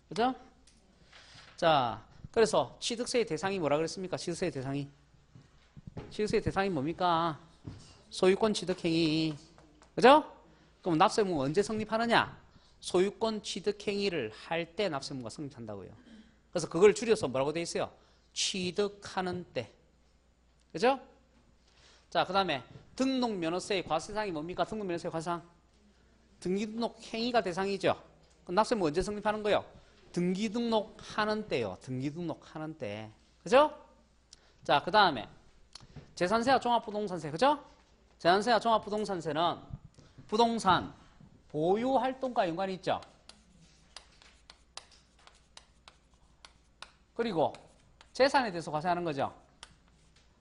S1: 그죠? 자, 그래서 취득세의 대상이 뭐라 그랬습니까? 취득세의 대상이. 취득세의 대상이 뭡니까? 소유권 취득행위. 그죠? 그럼 납세의무가 언제 성립하느냐? 소유권 취득행위를 할 때 납세의무가 성립한다고요. 그래서 그걸 줄여서 뭐라고 돼 있어요? 취득하는 때. 그죠? 자, 그 다음에 등록면허세의 과세사항이 뭡니까? 등록면허세의 과세사항. 등기등록 행위가 대상이죠. 그럼 납세의무 언제 성립하는 거예요? 등기등록하는 때요. 등기등록하는 때. 그죠? 자, 그 다음에 재산세와 종합부동산세. 그죠? 재산세와 종합부동산세는 부동산 보유활동과 연관이 있죠. 그리고 재산에 대해서 과세하는 거죠.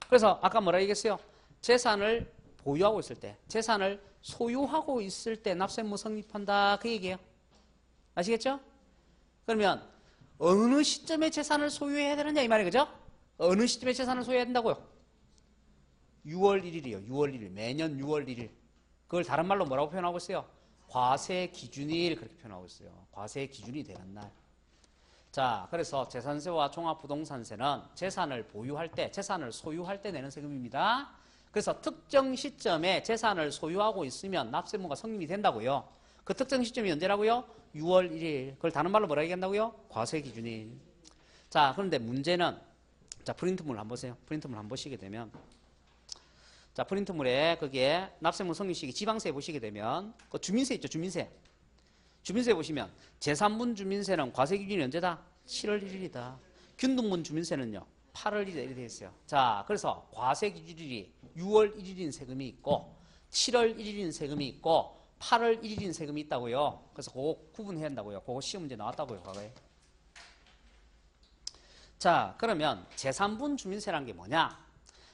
S1: 그래서 아까 뭐라 얘기했어요? 재산을 보유하고 있을 때, 재산을 소유하고 있을 때 납세의무 성립한다 그 얘기예요. 아시겠죠? 그러면 어느 시점에 재산을 소유해야 되느냐 이 말이에요. 그죠? 어느 시점에 재산을 소유해야 된다고요? 6월 1일이요. 6월 1일. 매년 6월 1일. 그걸 다른 말로 뭐라고 표현하고 있어요? 과세 기준일 그렇게 표현하고 있어요. 과세 기준이 되는 날. 자, 그래서 재산세와 종합부동산세는 재산을 보유할 때, 재산을 소유할 때 내는 세금입니다. 그래서 특정 시점에 재산을 소유하고 있으면 납세의무가 성립이 된다고요. 그 특정 시점이 언제라고요? 6월 1일. 그걸 다른 말로 뭐라 얘기한다고요? 과세 기준일. 자, 그런데 문제는, 자, 프린트물 한번 보세요. 프린트물 한번 보시게 되면, 자, 프린트물에 거기에 납세의무 성립시기 지방세 보시게 되면, 그 주민세 있죠, 주민세. 주민세 보시면, 제3분 주민세는 과세 기준이 언제다? 7월 1일이다. 균등분 주민세는요, 8월 1일에 이렇게 되어 있어요. 자, 그래서 과세 기준일이 6월 1일인 세금이 있고, 7월 1일인 세금이 있고, 8월 1일인 세금이 있다고요. 그래서 그거 구분해야 한다고요. 그거 시험 문제 나왔다고요, 과거에. 자, 그러면 제3분 주민세라는 게 뭐냐?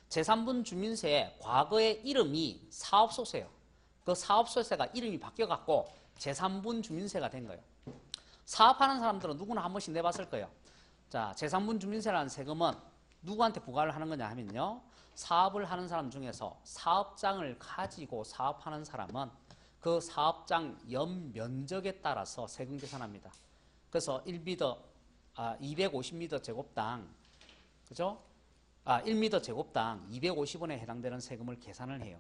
S1: 제3분 주민세의 과거의 이름이 사업소세요. 그 사업소세가 이름이 바뀌어갖고 제3분 주민세가 된 거예요. 사업하는 사람들은 누구나 한 번씩 내봤을 거예요. 자, 제3분 주민세라는 세금은 누구한테 부과를 하는 거냐 하면요. 사업을 하는 사람 중에서 사업장을 가지고 사업하는 사람은 그 사업장 연면적에 따라서 세금 계산합니다. 그래서 250m 제곱당, 그죠? 1m 제곱당 250원에 해당되는 세금을 계산을 해요.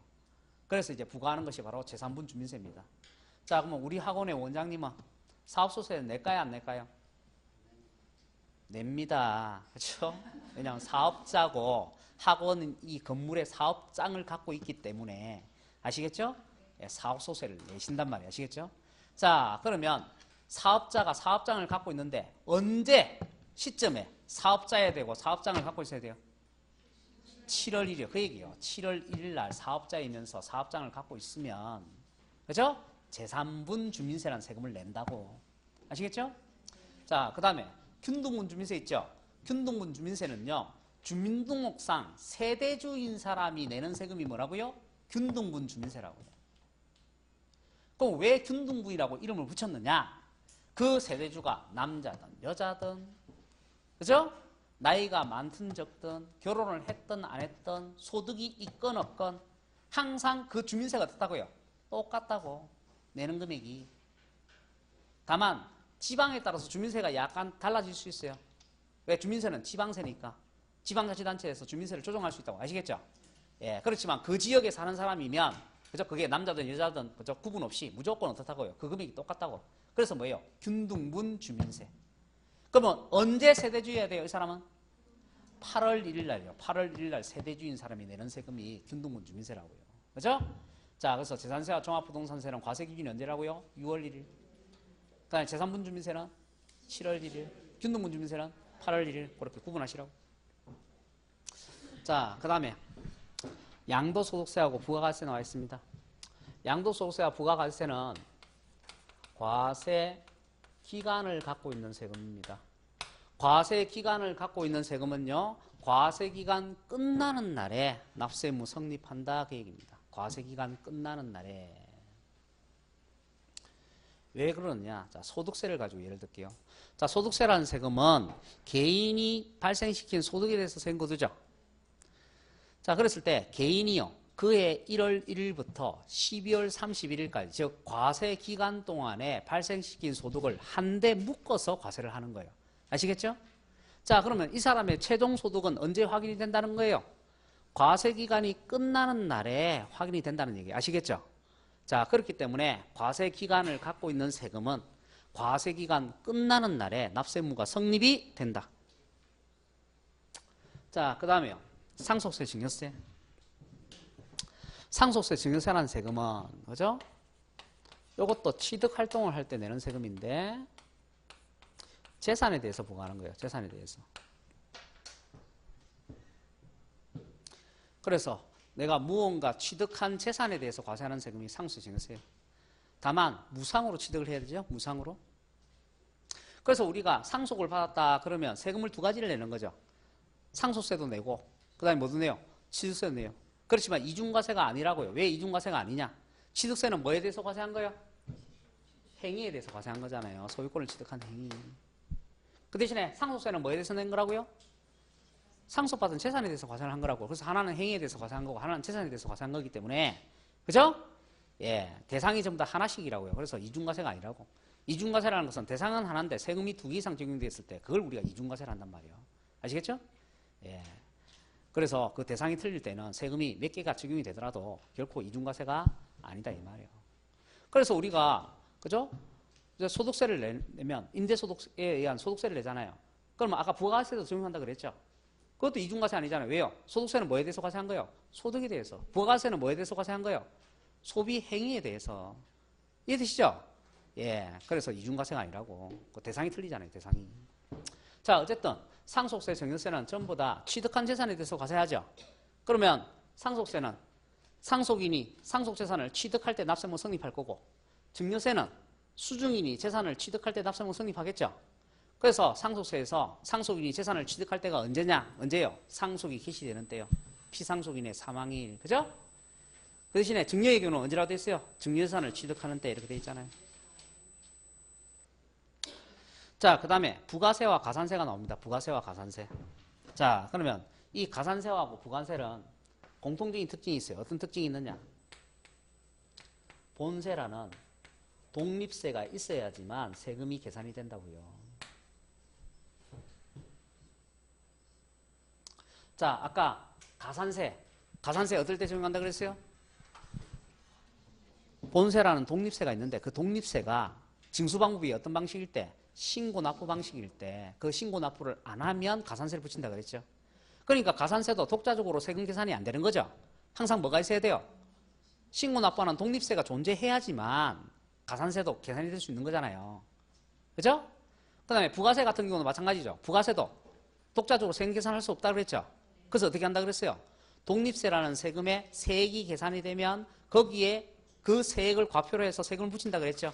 S1: 그래서 이제 부과하는 것이 바로 제3분 주민세입니다. 자, 그러면 우리 학원의 원장님은 사업소세 낼까요, 안 낼까요? 냅니다. 그렇죠? 왜냐하면 사업자고 학원은 이 건물의 사업장을 갖고 있기 때문에 아시겠죠? 예, 사업소세를 내신단 말이에요. 아시겠죠? 자, 그러면 사업자가 사업장을 갖고 있는데 언제 시점에 사업자야 되고 사업장을 갖고 있어야 돼요? 7월 1일, 그 얘기예요. 7월 1일 날 사업자이면서 사업장을 갖고 있으면, 그죠? 제3분 주민세라는 세금을 낸다고. 아시겠죠? 자, 그 다음에 균등분 주민세 있죠? 균등분 주민세는요, 주민등록상 세대주인 사람이 내는 세금이 뭐라고요? 균등분 주민세라고요. 그럼 왜 균등분이라고 이름을 붙였느냐? 그 세대주가 남자든 여자든, 그죠? 나이가 많든 적든, 결혼을 했든 안 했든, 소득이 있건 없건 항상 그 주민세가 어떻다고요? 똑같다고. 내는 금액이. 다만 지방에 따라서 주민세가 약간 달라질 수 있어요. 왜? 주민세는 지방세니까. 지방자치단체에서 주민세를 조정할 수 있다고 아시겠죠? 예, 그렇지만 그 지역에 사는 사람이면 그죠? 그게 남자든 여자든 그죠? 구분 없이 무조건 어떻다고요? 그 금액이 똑같다고. 그래서 뭐예요? 균등분 주민세. 그러면 언제 세대주의해야 돼요? 이 사람은 8월 1일 날이요. 8월 1일 날 세대주의인 사람이 내는 세금이 균등분 주민세라고요. 그죠? 자, 그래서 재산세와 종합부동산세는 과세기준이 언제라고요? 6월 1일. 그다음에 재산분 주민세는 7월 1일. 균등분 주민세는 8월 1일. 그렇게 구분하시라고. 자, 그 다음에 양도소득세하고 부가가치세 나와 있습니다. 양도소득세와 부가가치세는 과세 기간을 갖고 있는 세금입니다. 과세 기간을 갖고 있는 세금은요, 과세 기간 끝나는 날에 납세의무 성립한다 그 얘기입니다. 과세 기간 끝나는 날에. 왜 그러느냐? 자, 소득세를 가지고 예를 들게요. 자, 소득세라는 세금은 개인이 발생시킨 소득에 대해서 세금 거두죠. 자, 그랬을 때 개인이요, 그해 1월 1일부터 12월 31일까지, 즉 과세 기간 동안에 발생시킨 소득을 한데 묶어서 과세를 하는 거예요. 아시겠죠? 자, 그러면 이 사람의 최종 소득은 언제 확인이 된다는 거예요? 과세 기간이 끝나는 날에 확인이 된다는 얘기 아시겠죠? 자, 그렇기 때문에 과세 기간을 갖고 있는 세금은 과세 기간 끝나는 날에 납세의무가 성립이 된다. 자, 그 다음에요. 상속세, 증여세. 상속세, 증여세라는 세금은 그죠? 이것도 취득 활동을 할 때 내는 세금인데 재산에 대해서 부과하는 거예요. 재산에 대해서. 그래서 내가 무언가 취득한 재산에 대해서 과세하는 세금이 상속세, 증여세예요. 다만 무상으로 취득을 해야 되죠. 무상으로. 그래서 우리가 상속을 받았다 그러면 세금을 두 가지를 내는 거죠. 상속세도 내고 그 다음에 뭐도 내요? 취득세도 내요. 그렇지만 이중과세가 아니라고요. 왜 이중과세가 아니냐? 취득세는 뭐에 대해서 과세한 거예요? 행위에 대해서 과세한 거잖아요. 소유권을 취득한 행위. 그 대신에 상속세는 뭐에 대해서 낸 거라고요? 상속받은 재산에 대해서 과세를 한 거라고. 그래서 하나는 행위에 대해서 과세한 거고 하나는 재산에 대해서 과세한 거기 때문에 그죠? 예, 대상이 전부 다 하나씩이라고요. 그래서 이중과세가 아니라고. 이중과세라는 것은 대상은 하나인데 세금이 2개 이상 적용됐을 때 그걸 우리가 이중과세를 한단 말이에요. 아시겠죠? 예. 그래서 그 대상이 틀릴 때는 세금이 몇 개가 적용이 되더라도 결코 이중과세가 아니다 이 말이에요. 그래서 우리가 그죠? 소득세를 내면 임대소득에 의한 소득세를 내잖아요. 그러면 아까 부가가치세도 적용한다 그랬죠? 그것도 이중과세 아니잖아요. 왜요? 소득세는 뭐에 대해서 과세한 거예요? 소득에 대해서. 부가가치세는 뭐에 대해서 과세한 거예요? 소비 행위에 대해서. 이해되시죠? 예. 그래서 이중과세가 아니라고. 그 대상이 틀리잖아요. 대상이. 자, 어쨌든 상속세, 증여세는 전부 다 취득한 재산에 대해서 과세하죠. 그러면 상속세는 상속인이 상속재산을 취득할 때 납세의무 성립할 거고 증여세는 수중인이 재산을 취득할 때 납세의무 성립하겠죠. 그래서 상속세에서 상속인이 재산을 취득할 때가 언제냐? 언제요? 상속이 개시되는 때요. 피상속인의 사망일. 그죠? 그 대신에 증여의 경우는 언제라고 돼 있어요? 증여재산을 취득하는 때 이렇게 돼 있잖아요. 자, 그 다음에 부가세와 가산세가 나옵니다. 부가세와 가산세. 자, 그러면 이 가산세하고 부가세는 공통적인 특징이 있어요. 어떤 특징이 있느냐? 본세라는 독립세가 있어야지만 세금이 계산이 된다고요. 자, 아까 가산세 어떨 때 적용한다 그랬어요? 본세라는 독립세가 있는데 그 독립세가 징수방법이 어떤 방식일 때? 신고납부 방식일 때 그 신고납부를 안 하면 가산세를 붙인다 그랬죠. 그러니까 가산세도 독자적으로 세금 계산이 안 되는 거죠. 항상 뭐가 있어야 돼요? 신고납부하는 독립세가 존재해야지만 가산세도 계산이 될 수 있는 거잖아요. 그죠? 그 다음에 부가세 같은 경우는 마찬가지죠. 부가세도 독자적으로 세금 계산할 수 없다 그랬죠. 그래서 어떻게 한다 그랬어요? 독립세라는 세금의 세액이 계산이 되면 거기에 그 세액을 과표로 해서 세금을 붙인다 그랬죠.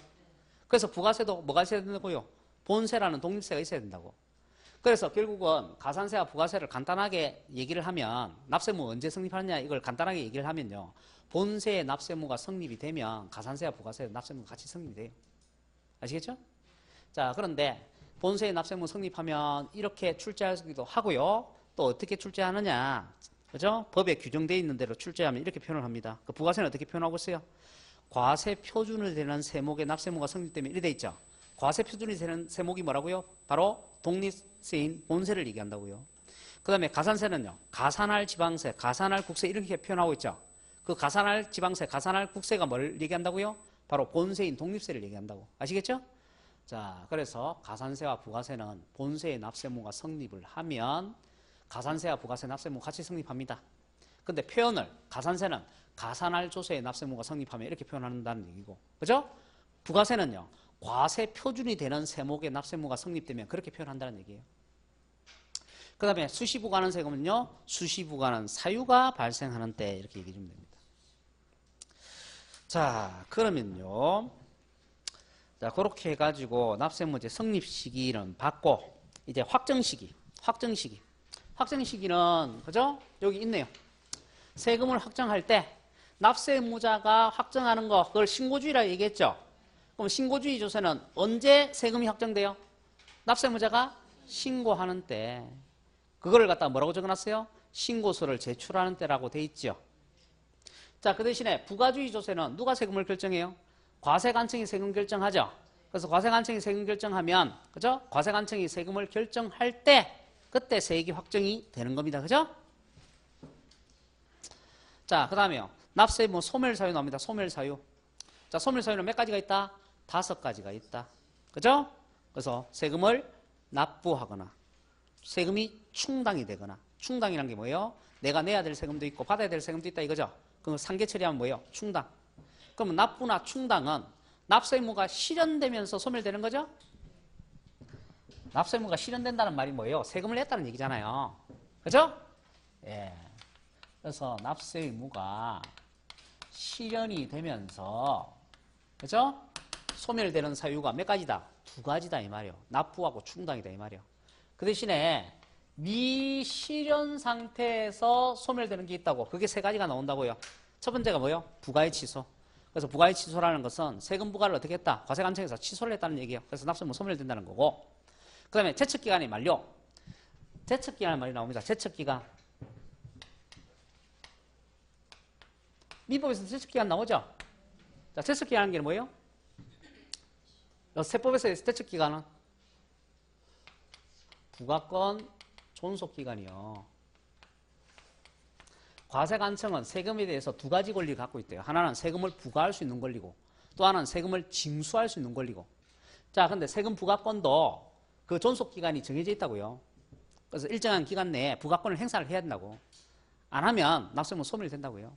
S1: 그래서 부가세도 뭐가 있어야 된다고요? 본세라는 독립세가 있어야 된다고. 그래서 결국은 가산세와 부가세를 간단하게 얘기를 하면 납세의무 언제 성립하느냐 이걸 간단하게 얘기를 하면요. 본세의 납세의무가 성립이 되면 가산세와 부가세의 납세의무가 같이 성립이 돼요. 아시겠죠? 자, 그런데 본세의 납세의무 성립하면 이렇게 출제하기도 하고요. 또 어떻게 출제하느냐. 그죠? 법에 규정되어 있는 대로 출제하면 이렇게 표현을 합니다. 그 부가세는 어떻게 표현하고 있어요? 과세 표준이 되는 세목의 납세의무가 성립되면 이래 돼 있죠. 과세 표준이 되는 세목이 뭐라고요? 바로 독립세인 본세를 얘기한다고요. 그 다음에 가산세는요. 가산할 지방세, 가산할 국세 이렇게 표현하고 있죠. 그 가산할 지방세, 가산할 국세가 뭘 얘기한다고요? 바로 본세인 독립세를 얘기한다고. 아시겠죠? 자, 그래서 가산세와 부가세는 본세의 납세의무가 성립을 하면 가산세와 부가세 납세의무 같이 성립합니다. 근데 표현을 가산세는 가산할 조세의 납세의무가 성립하면 이렇게 표현한다는 얘기고, 그죠? 부가세는요. 과세 표준이 되는 세목의 납세의무가 성립되면 그렇게 표현한다는 얘기예요. 그 다음에 수시부과는 세금은요. 수시부과는 사유가 발생하는 때 이렇게 얘기해 주면 됩니다. 자, 그러면요. 자, 그렇게 해가지고 납세의무제 성립 시기는 받고 이제 확정 시기는 그죠? 여기 있네요. 세금을 확정할 때 납세의무자가 확정하는 거 그걸 신고주의라 얘기했죠. 그럼 신고주의 조세는 언제 세금이 확정돼요? 납세의무자가 신고하는 때. 그거를 갖다가 뭐라고 적어놨어요? 신고서를 제출하는 때라고 돼 있죠. 자, 그 대신에 부가주의 조세는 누가 세금을 결정해요? 과세관청이 세금 결정하죠. 그래서 과세관청이 세금 결정하면, 그죠? 과세관청이 세금을 결정할 때, 그때 세액이 확정이 되는 겁니다. 그죠? 자, 그 다음에요. 납세의무 소멸사유 나옵니다. 소멸사유. 자, 소멸사유는 몇 가지가 있다? 5가지가 있다. 그죠? 그래서 세금을 납부하거나, 세금이 충당이 되거나, 충당이란 게 뭐예요? 내가 내야 될 세금도 있고, 받아야 될 세금도 있다 이거죠? 그럼 상계 처리하면 뭐예요? 충당. 그러면 납부나 충당은 납세의무가 실현되면서 소멸되는 거죠? 납세의무가 실현된다는 말이 뭐예요? 세금을 냈다는 얘기잖아요. 그죠? 예. 그래서 납세의무가 실현이 되면서, 그죠? 소멸되는 사유가 몇 가지다? 2가지다 이 말이에요. 납부하고 충당이다 이 말이에요. 그 대신에 미실현 상태에서 소멸되는 게 있다고. 그게 3가지가 나온다고요. 첫 번째가 뭐예요? 부가의 취소. 그래서 부가의 취소라는 것은 세금 부과를 어떻게 했다? 과세관청에서 취소를 했다는 얘기예요. 그래서 납세의무 소멸된다는 거고. 그 다음에 제척기간이 만료. 제척기간의 말이 나옵니다. 제척기간. 민법에서 제척기간 나오죠? 자, 제척기간은 게 뭐예요? 세법에서 제척기간은 부가권 존속기간이요. 과세관청은 세금에 대해서 2가지 권리를 갖고 있대요. 하나는 세금을 부과할 수 있는 권리고 또 하나는 세금을 징수할 수 있는 권리고. 자, 근데 세금 부과권도 그 존속기간이 정해져 있다고요. 그래서 일정한 기간 내에 부과권을 행사를 해야 된다고. 안 하면 납세의무 소멸된다고요.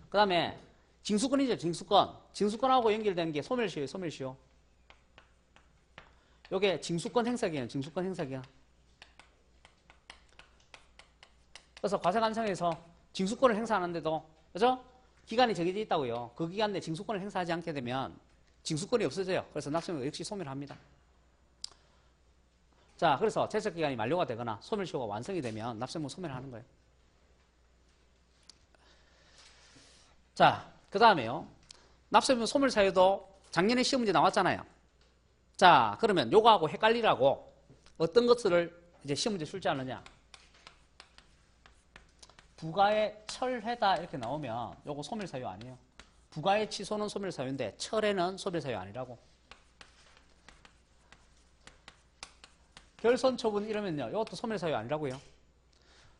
S1: 그 다음에 징수권이죠. 징수권. 징수권하고 연결되는 게 소멸시효예요. 소멸시효. 요게 징수권 행사기간. 징수권 행사기간. 그래서 과세관청에서 징수권을 행사하는데도, 그죠? 기간이 정해져 있다고요. 그 기간 내에 징수권을 행사하지 않게 되면 징수권이 없어져요. 그래서 납세의무 역시 소멸합니다. 자, 그래서 제척기간이 만료가 되거나 소멸시효가 완성이 되면 납세의무 소멸하는 거예요. 자, 그 다음에요. 납세의무 소멸사유도 작년에 시험 문제 나왔잖아요. 자, 그러면 요거하고 헷갈리라고 어떤 것을 이제 시험 문제 출제하느냐. 부가의 철회다 이렇게 나오면 요거 소멸사유 아니에요. 부가의 취소는 소멸사유인데 철회는 소멸사유 아니라고. 결손처분 이러면요. 이것도 소멸사유 아니라고요.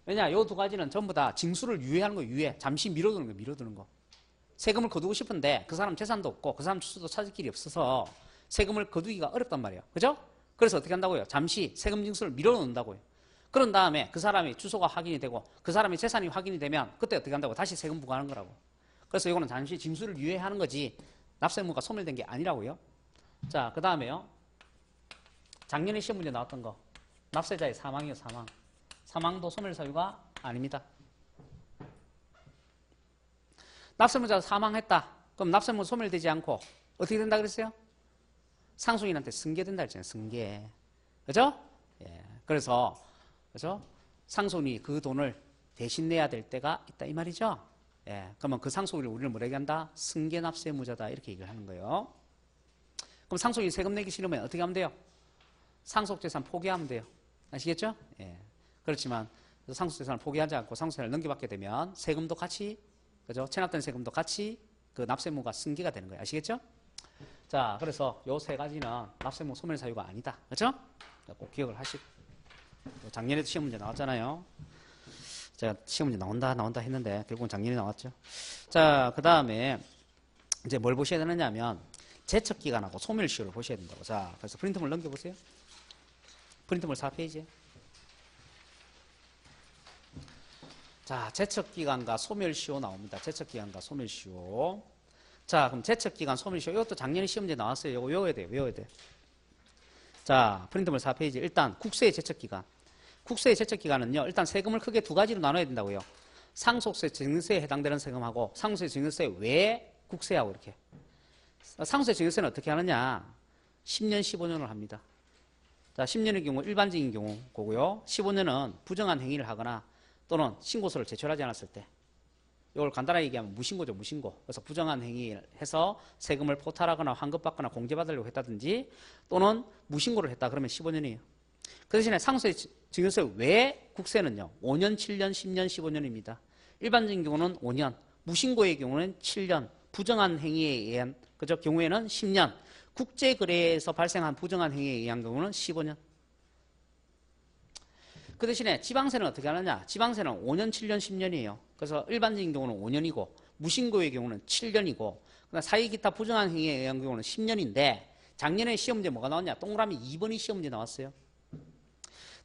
S1: 왜냐, 요 2가지는 전부 다 징수를 유예하는 거예요. 유예. 잠시 미뤄두는 거예요. 미뤄두는 거. 세금을 거두고 싶은데 그 사람 재산도 없고 그 사람 주소도 찾을 길이 없어서 세금을 거두기가 어렵단 말이에요. 그죠? 그래서 어떻게 한다고요? 잠시 세금 징수를 미뤄놓는다고요. 그런 다음에 그 사람이 주소가 확인이 되고 그 사람의 재산이 확인이 되면 그때 어떻게 한다고? 다시 세금 부과하는 거라고. 그래서 이거는 잠시 징수를 유예하는 거지 납세의무가 소멸된 게 아니라고요. 자, 그 다음에요. 작년에 시험 문제 나왔던 거. 납세자의 사망이요. 사망. 사망도 소멸사유가 아닙니다. 납세의무자가 사망했다. 그럼 납세의무 소멸되지 않고 어떻게 된다 그랬어요? 상속인한테 승계된다 했잖아요. 승계. 그죠? 예. 그래서 그죠? 상속인이 그 돈을 대신 내야 될 때가 있다 이 말이죠. 예. 그러면 그 상속인을 우리는 뭐라 얘기한다? 승계 납세의무자다 이렇게 얘기를 하는 거예요. 그럼 상속인이 세금 내기 싫으면 어떻게 하면 돼요? 상속재산 포기하면 돼요. 아시겠죠? 예. 그렇지만 상속재산을 포기하지 않고 상속재산을 넘겨받게 되면 세금도 같이, 그죠? 체납된 세금도 같이 그 납세무가 승계가 되는 거예요. 아시겠죠? 자, 그래서 요 세 가지는 납세무 소멸 사유가 아니다. 그렇죠? 꼭 기억을 하시고. 작년에도 시험 문제 나왔잖아요. 제가 시험 문제 나온다 했는데 결국은 작년에 나왔죠. 자, 그 다음에 이제 뭘 보셔야 되느냐 하면 제척기간하고 소멸시효를 보셔야 된다고. 자, 그래서 프린트물 넘겨보세요. 프린트물 4페이지에. 자, 제척기간과 소멸시효 나옵니다. 제척기간과 소멸시효. 자, 그럼 제척기간, 소멸시효. 이것도 작년에 시험제 나왔어요. 이거 외워야 돼요. 외워야 돼. 자, 프린트물 4페이지. 일단 국세의 제척기간. 국세의 제척기간은요. 일단 세금을 크게 두 가지로 나눠야 된다고요. 상속세, 증여세에 해당되는 세금하고 상속세, 증여세 외 국세하고 이렇게. 상속세, 증여세는 어떻게 하느냐. 10년, 15년을 합니다. 자, 10년의 경우 일반적인 경우 고고요. 15년은 부정한 행위를 하거나 또는 신고서를 제출하지 않았을 때. 이걸 간단하게 얘기하면 무신고죠, 무신고. 그래서 부정한 행위를 해서 세금을 포탈하거나 환급받거나 공제받으려고 했다든지 또는 무신고를 했다 그러면 15년이에요. 그 대신에 상속세, 증여세 외 국세는요. 5년, 7년, 10년, 15년입니다. 일반적인 경우는 5년, 무신고의 경우는 7년, 부정한 행위에 의한 그죠? 경우에는 10년, 국제거래에서 발생한 부정한 행위에 의한 경우는 15년. 그 대신에 지방세는 어떻게 하느냐? 지방세는 5년, 7년, 10년이에요. 그래서 일반적인 경우는 5년이고 무신고의 경우는 7년이고 사회 기타 부정한 행위에 의한 경우는 10년인데 작년에 시험제 뭐가 나왔냐? 동그라미 2번이 시험제 나왔어요.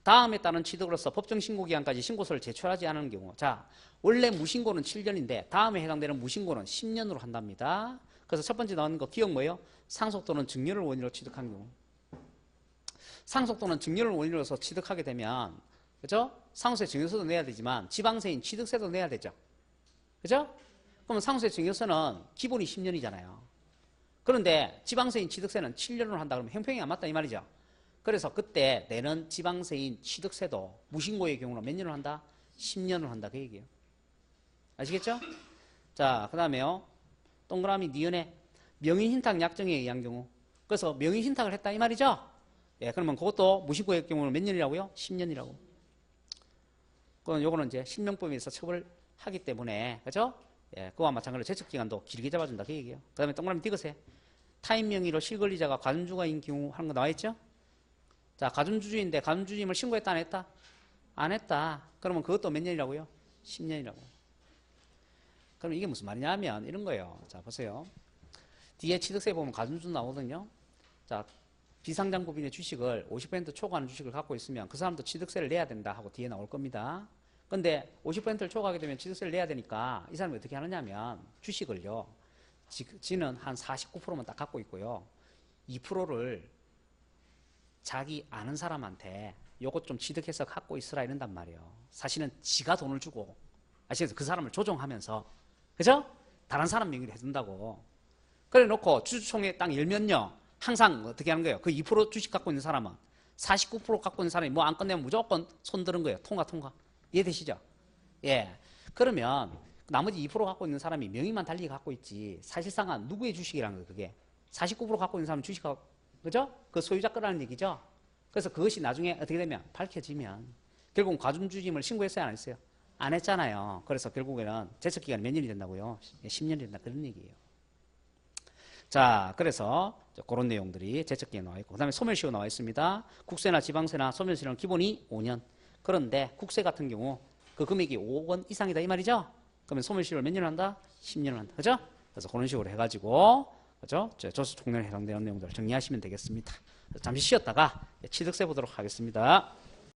S1: 다음에 따른 취득으로서 법정신고기간까지 신고서를 제출하지 않은 경우. 자, 원래 무신고는 7년인데 다음에 해당되는 무신고는 10년으로 한답니다. 그래서 첫 번째 나오는 거 기억 뭐예요? 상속 또는 증여를 원인으로 취득한 경우. 상속 또는 증여를 원인으로서 취득하게 되면 그죠? 상속세 증여세도 내야 되지만 지방세인 취득세도 내야 되죠. 그죠? 그러면 상속세 증여세는 기본이 10년이잖아요. 그런데 지방세인 취득세는 7년으로 한다 그러면 형평이 안 맞다 이 말이죠. 그래서 그때 내는 지방세인 취득세도 무신고의 경우는 몇 년을 한다? 10년을 한다 그 얘기예요. 아시겠죠? 자, 그 다음에요. 동그라미 니은에 명의신탁 약정에 의한 경우. 그래서 명의신탁을 했다 이 말이죠. 예, 그러면 그것도 무신고의 경우는 몇 년이라고요? 10년이라고. 그건 요거는 이제 신명법에서 처벌하기 때문에 그죠? 예, 그와 마찬가지로 제척기간도 길게 잡아준다 그 얘기예요. 그 다음에 동그라미 띄으세요. 타인 명의로 실권리자가 가중주가인 경우 하는 거 나와있죠? 자, 가중주주인데 가중주주임을 신고했다 안 했다? 안 했다. 그러면 그것도 몇 년이라고요? 10년이라고. 그럼 이게 무슨 말이냐 하면 이런 거예요. 자, 보세요. 뒤에 취득세 보면 가중주 나오거든요. 자, 비상장급인의 주식을 50% 초과하는 주식을 갖고 있으면 그 사람도 취득세를 내야 된다 하고 뒤에 나올 겁니다. 근데 50%를 초과하게 되면 취득세를 내야 되니까 이 사람이 어떻게 하느냐 하면 주식을요. 지는 한 49%만 딱 갖고 있고요. 2%를 자기 아는 사람한테 요것 좀 취득해서 갖고 있으라 이런단 말이에요. 사실은 지가 돈을 주고 아시겠어요? 그 사람을 조종하면서 그죠? 다른 사람 명의로 해준다고. 그래 놓고 주주총회 딱 열면요. 항상 어떻게 하는 거예요? 그 2% 주식 갖고 있는 사람은 49% 갖고 있는 사람이 뭐 안 끝내면 무조건 손 드는 거예요. 통과. 이해되시죠? 예. 그러면 나머지 2% 갖고 있는 사람이 명의만 달리 갖고 있지 사실상은 누구의 주식이라는 거예요. 그게 49% 갖고 있는 사람은 주식하고 그죠? 그 소유자 거라는 얘기죠. 그래서 그것이 나중에 어떻게 되면 밝혀지면 결국 가중주임을 신고했어요, 안 했어요? 안 했잖아요. 그래서 결국에는 제척기간이 몇 년이 된다고요? 10년이 된다 그런 얘기예요. 자, 그래서 그런 내용들이 제척기에 나와 있고 그 다음에 소멸시효 나와 있습니다. 국세나 지방세나 소멸시효는 기본이 5년. 그런데 국세 같은 경우 그 금액이 5억 원 이상이다 이 말이죠. 그러면 소멸시효를 몇 년을 한다? 10년을 한다. 그죠? 그래서 그런 식으로 해가지고 그죠? 조세 총론에 해당되는 내용들을 정리하시면 되겠습니다. 잠시 쉬었다가 취득세 보도록 하겠습니다.